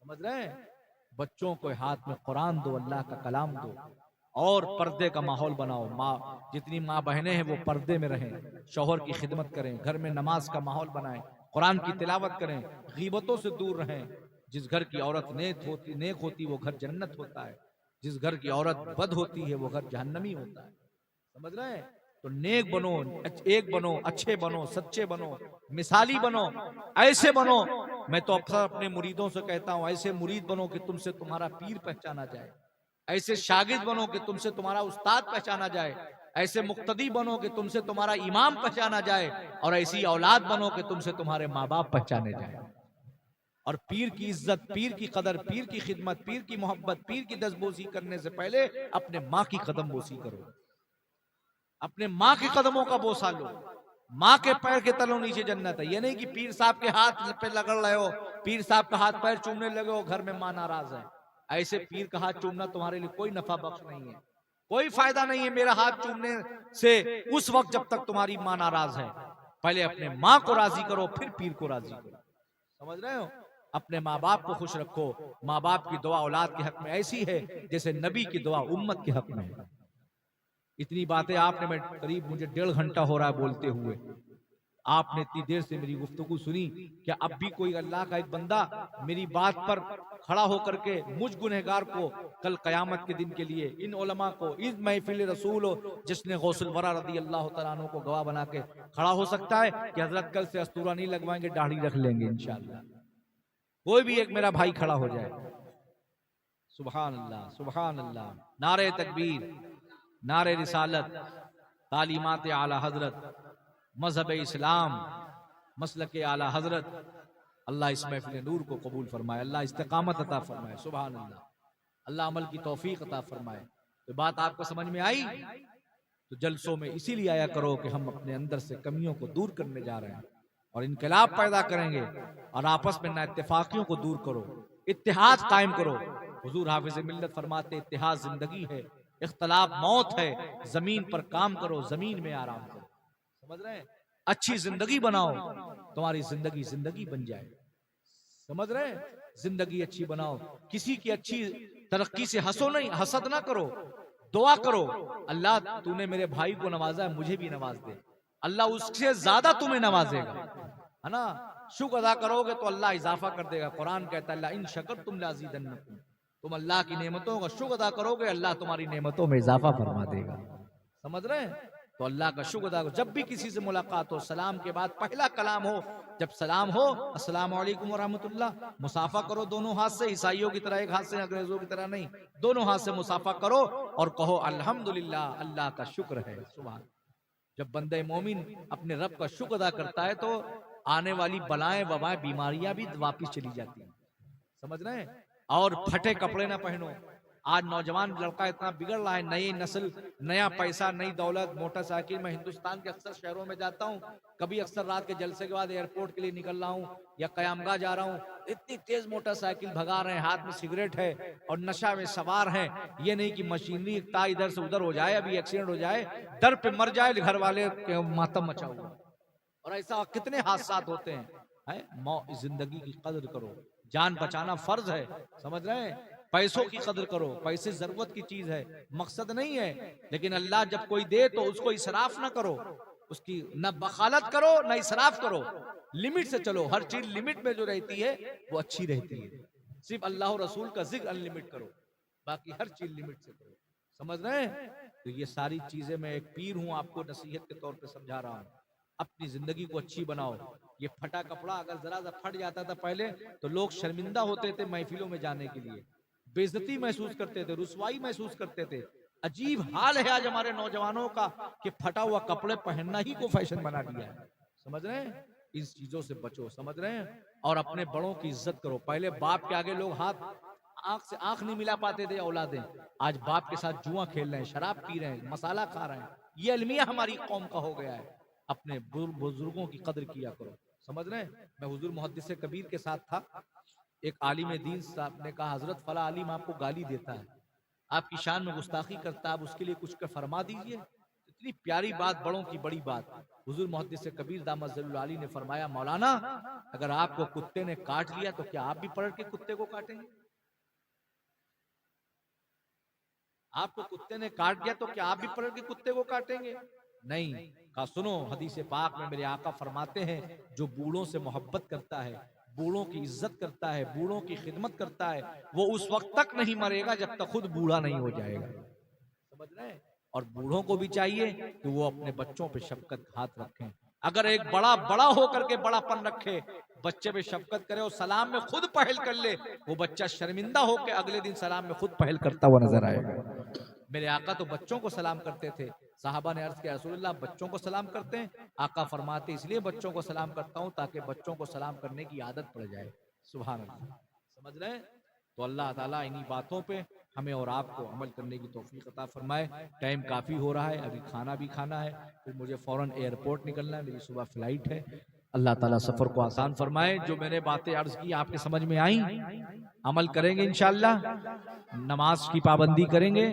समझ रहे हैं? बच्चों को हाथ में कुरान दो, अल्लाह का कलाम दो, और पर्दे का माहौल बनाओ। माँ, जितनी माँ बहनें हैं वो पर्दे में रहें, शौहर की खिदमत करें, घर में नमाज का माहौल बनाएं, कुरान की तिलावत करें, गीबतों से दूर रहें। जिस घर की औरत नेक होती वो घर जन्नत होता है, जिस घर की औरत बद होती है वो घर जहन्नमी होता है, समझ रहे हैं? तो नेक बनो, एक बनो, अच्छे बनो, सच्चे बनो, मिसाली बनो, ऐसे बनो। मैं तो अक्सर अपने मुरीदों से कहता हूं, ऐसे मुरीद बनो कि तुमसे तुम्हारा पीर पहचाना जाए, ऐसे शागिर्द बनो कि तुमसे तुम्हारा उस्ताद पहचाना जाए, ऐसे मुक्तदी बनो कि तुमसे तुम्हारा इमाम पहचाना जाए, और ऐसी औलाद बनो कि तुमसे तुम्हारे माँ बाप पहचाने जाए। और पीर की इज्जत, पीर की कदर, पीर की खिदमत, पीर की मोहब्बत, पीर की दस्तबोसी करने से पहले अपने माँ की कदम बोसी करो, अपने माँ के कदमों का बोसा लो। माँ के पैर के तलों नीचे जन्नत है। ये नहीं कि पीर साहब के हाथ पे लगड़ रहे हो, पीर साहब का हाथ पैर चूमने लगे हो, घर में माँ नाराज है। ऐसे पीर का हाथ चूमना तुम्हारे लिए कोई नफा बख्श नहीं है, कोई फायदा नहीं है मेरा हाथ चूमने से उस वक्त जब तक तुम्हारी माँ नाराज है। पहले अपने माँ को राजी करो, फिर पीर को राजी करो, समझ रहे हो? अपने माँ बाप को खुश रखो। माँ बाप की दुआ औलाद के हक में ऐसी है जैसे नबी की दुआ उम्मत के हक में है। इतनी बातें आपने, मैं करीब मुझे 1.5 घंटा हो रहा है बोलते हुए, आपने इतनी देर से मेरी गुफ्तगू सुनी। क्या अब भी कोई अल्लाह का एक बंदा मेरी बात पर खड़ा होकर के मुझ गुनहगार को कल कयामत के दिन के लिए, इन उलमा को, इस महफिल रसूल जिसने गौसुल वरा रदी अल्लाह तआला अन्हु को गवाह बना के खड़ा हो सकता है कि हजरत कल से अस्तूरा नहीं लगवाएंगे, दाढ़ी रख लेंगे इंशाअल्लाह? कोई भी एक मेरा भाई खड़ा हो जाए। सुभान अल्लाह, सुभान अल्लाह। नारे तकबीर, नारे रिसालत, तालीमात आला हजरत, मजहब इस्लाम, मसलक आला हजरत, अल्लाह इस महफिल नूर को कबूल फरमाए, अल्लाह इस्तिकामत अता फरमाए, सुभान अल्लाह, अल्लाह अमल की तौफीक अता फरमाए। तो बात आपको समझ में आई? तो जलसों में इसीलिए आया करो कि हम अपने अंदर से कमियों को दूर करने जा रहे हैं और इनकलाब पैदा करेंगे, और आपस में ना इत्तेफाकियों को दूर करो, इत्तेहाद कायम करो। हुजूर हाफिज मिल्लत फरमाते इत्तेहाद जिंदगी है, इख्तलाफ मौत है। जमीन पर काम करो, जमीन में आराम करो। समझ रहे हैं? अच्छी जिंदगी बनाओ, तुम्हारी जिंदगी जिंदगी बन जाए। समझ रहे हैं? जिंदगी अच्छी बनाओ, किसी की अच्छी तरक्की से हंसो नहीं, हसद ना करो, दुआ करो, अल्लाह तूने मेरे भाई को नवाजा है, मुझे भी नवाज दे, अल्लाह उससे ज्यादा तुम्हें नवाजेगा, है ना। शुक्र अदा करोगे तो अल्लाह इजाफा कर देगा। कुरान कहता है इन शकरतुम लाज़ीदन्नकुम, तुम अल्लाह की नेमतों का शुक्र अदा करोगे, अल्लाह तुम्हारी नेमतों में इजाफा फरमा देगा। समझ रहे हैं? तो अल्लाह का शुक्र अदा करो। जब भी किसी से मुलाकात हो, सलाम के बाद पहला कलाम हो, जब सलाम हो अस्सलाम वालेकुम व रहमतुल्लाह, मुसाफा करो दोनों हाथ से, ईसाइयों की तरह एक हाथ से, अंग्रेजों की तरह नहीं, दोनों हाथ से मुसाफा करो और कहो अल्हम्दुलिल्लाह, अल्लाह का शुक्र है। सुभान। जब बंदे मोमिन अपने रब का शुक्र अदा करता है तो आने वाली बलाएं वबाएं बीमारियां भी वापिस चली जाती हैं। समझ रहे हैं? और फटे कपड़े ना पहनो। आज नौजवान लड़का इतना बिगड़ रहा है, नई नस्ल, नया पैसा, नई दौलत, मोटरसाइकिल। मैं हिंदुस्तान के अक्सर शहरों में जाता हूँ, कभी अक्सर रात के जलसे के बाद एयरपोर्ट के लिए निकल रहा हूँ या कयामगाह जा रहा हूँ, इतनी तेज मोटरसाइकिल भगा रहे हैं, हाथ में सिगरेट है और नशा में सवार हैं। ये नहीं कि मशीनरी इकता इधर से उधर हो जाए, अभी एक्सीडेंट हो जाए, डर पे मर जाए, घर वाले के मातम मचा हुआ। और ऐसा कितने हादसात होते हैं। जिंदगी की कदर करो, जान बचाना फर्ज है। समझ रहे हैं? पैसों की कदर करो, पैसे जरूरत की चीज है, मकसद नहीं है, लेकिन अल्लाह जब कोई दे तो उसको इसराफ ना करो, उसकी न बखालत करो न इसराफ करो, लिमिट से चलो। हर चीज लिमिट में जो रहती है वो अच्छी रहती है। सिर्फ अल्लाह और रसूल का जिक्र अनलिमिट करो, बाकी हर चीज लिमिट से करो। समझ रहे हैं? तो ये सारी चीजें मैं एक पीर हूं, आपको नसीहत के तौर पे समझा रहा हूं। अपनी जिंदगी को अच्छी बनाओ। ये फटा कपड़ा अगर जरा सा फट जाता था पहले तो लोग शर्मिंदा होते थे महफिलों में जाने के लिए, बेइज्जती महसूस करते थे, रुसवाई महसूस करते थे। अजीब हाल है आज हमारे नौजवानों का कि फटा हुआ कपड़े पहनना ही को फैशन बना दिया है। समझ रहे हैं? इन चीजों से बचो। समझ रहे हैं? और अपने बड़ों की इज्जत करो। पहले बाप के आगे लोग हाथ आंख से आंख नहीं मिला पाते थे औलादें, आज बाप के साथ जुआ खेल रहे हैं, शराब पी रहे हैं, मसाला खा रहे हैं। ये अलमिया हमारी कौम का हो गया है। अपने बुजुर्गों की कदर किया करो। समझ रहे हैं? मैं हुजूर मुहद्दिस कबीर के साथ था, एक आलिम दीन साहब ने कहा हजरत फला आलिम आपको गाली देता है, आपकी शान में गुस्ताखी करता है, आप उसके लिए कुछ फरमा दीजिए। इतनी प्यारी बात, बड़ों की बड़ी बात। हुजूर मुहद्दिस कबीर दामद ज़ल्लुल आली ने फरमाया मौलाना अगर आपको कुत्ते ने काट लिया तो क्या आप भी पलट के कुत्ते को काटेंगे? आपको कुत्ते ने काट दिया तो क्या आप भी पलट के कुत्ते को काटेंगे? नहीं। कहा सुनो, हदीस पाक में मेरे आका फरमाते हैं जो बूढ़ों से मोहब्बत करता है, बूढ़ों की इज्जत करता है, बूढ़ों की खिदमत करता है, वो उस वक्त तक नहीं मरेगा जब तक खुद बूढ़ा नहीं हो जाएगा। समझ रहे हैं? और बूढ़ों को भी चाहिए कि वो अपने बच्चों पे शफकत हाथ रखें। अगर एक बड़ा होकर के बड़ापन रखे, बच्चे पे शफकत करे और सलाम में खुद पहल कर ले, वो बच्चा शर्मिंदा होकर अगले दिन सलाम में खुद पहल करता हुआ नजर आएगा। मेरे आका तो बच्चों को सलाम करते थे। साहबा ने अर्ज किया रसूलुल्लाह बच्चों को सलाम करते हैं? आका फरमाते इसलिए बच्चों को सलाम करता हूं ताकि बच्चों को सलाम करने की आदत पड़ जाए। सुभान अल्लाह। समझ रहे हैं? तो अल्लाह ताला इन्हीं बातों पे हमें और आपको अमल करने की तौफीक अता फरमाए। टाइम काफ़ी हो रहा है, अभी खाना भी खाना है, फिर मुझे फ़ौरन एयरपोर्ट निकलना है, मेरी सुबह फ्लाइट है। अल्लाह ताला सफ़र को आसान फरमाए। जो मैंने बातें अर्ज की आपके समझ में आई, अमल करेंगे इंशाअल्लाह। नमाज की पाबंदी करेंगे,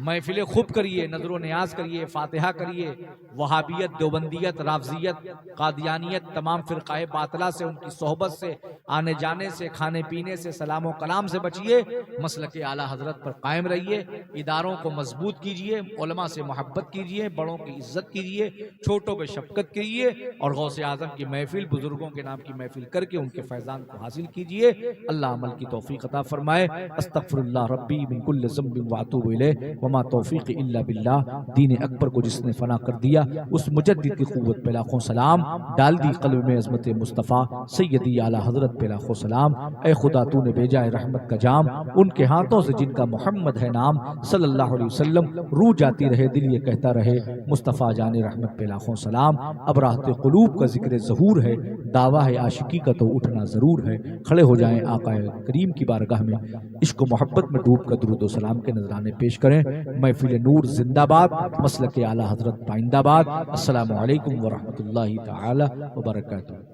महफिलें खूब करिए, नजर नियाज करिए, फातिहा करिए। वहाबियत, देवबंदियत, राफजियत, कादियानियत, तमाम फ़िरक़ाए बातिला से, उनकी सोहबत से, आने जाने से, खाने पीने से, सलाम कलाम से बचिए। मसलक आला हजरत पर कायम रहिए। इदारों को मजबूत कीजिए, उलमा से मोहब्बत कीजिए, बड़ों की इज्जत कीजिए, छोटों पर शफकत कीजिए और गौसे आज़म की महफिल, बुजुर्गों के नाम की महफिल करके उनके फैज़ान को हासिल कीजिए। अल्लाह अमल की तौफीक अता फरमाए। अस्तगफिरुल्लाह रब्बी मिन कुल्लि ज़ंबिन व अतूबु इलैह। वमा तौफीक इल्ला बिल्लाह। दीन अकबर को जिसने फना कर दिया उस मुजद्दिद की क़ुव्वत पे लाखों सलाम। डाल दी क़ल्ब में अज़मत मुस्तफ़ा सैयदी आला हज़रत पे लाखों सलाम। ए खुदा तूने भेजा है रहमत का जाम, उनके हाथों से जिनका मोहम्मद है नाम सल्लल्लाहु अलैहि वसल्लम। रूह जाती रहे दिल ये कहता रहे मुस्तफ़ा जाने रहमत पे लाखों सलाम। अब राहते क़ुलूब का जिक्र ज़हूर है, दावा है आशिकी का तो उठना ज़रूर है। खड़े हो जाएं आका करीम की बारगाह में, इश्क मोहब्बत में डूब कर दुरूद व सलाम के नजराने पेश करें। महफिल नूर जिंदाबाद, मसलक आला हज़रत पाइंदाबाद। अस्सलामु अलैकुम व रहमतुल्लाहि तआला व बरकातुहू।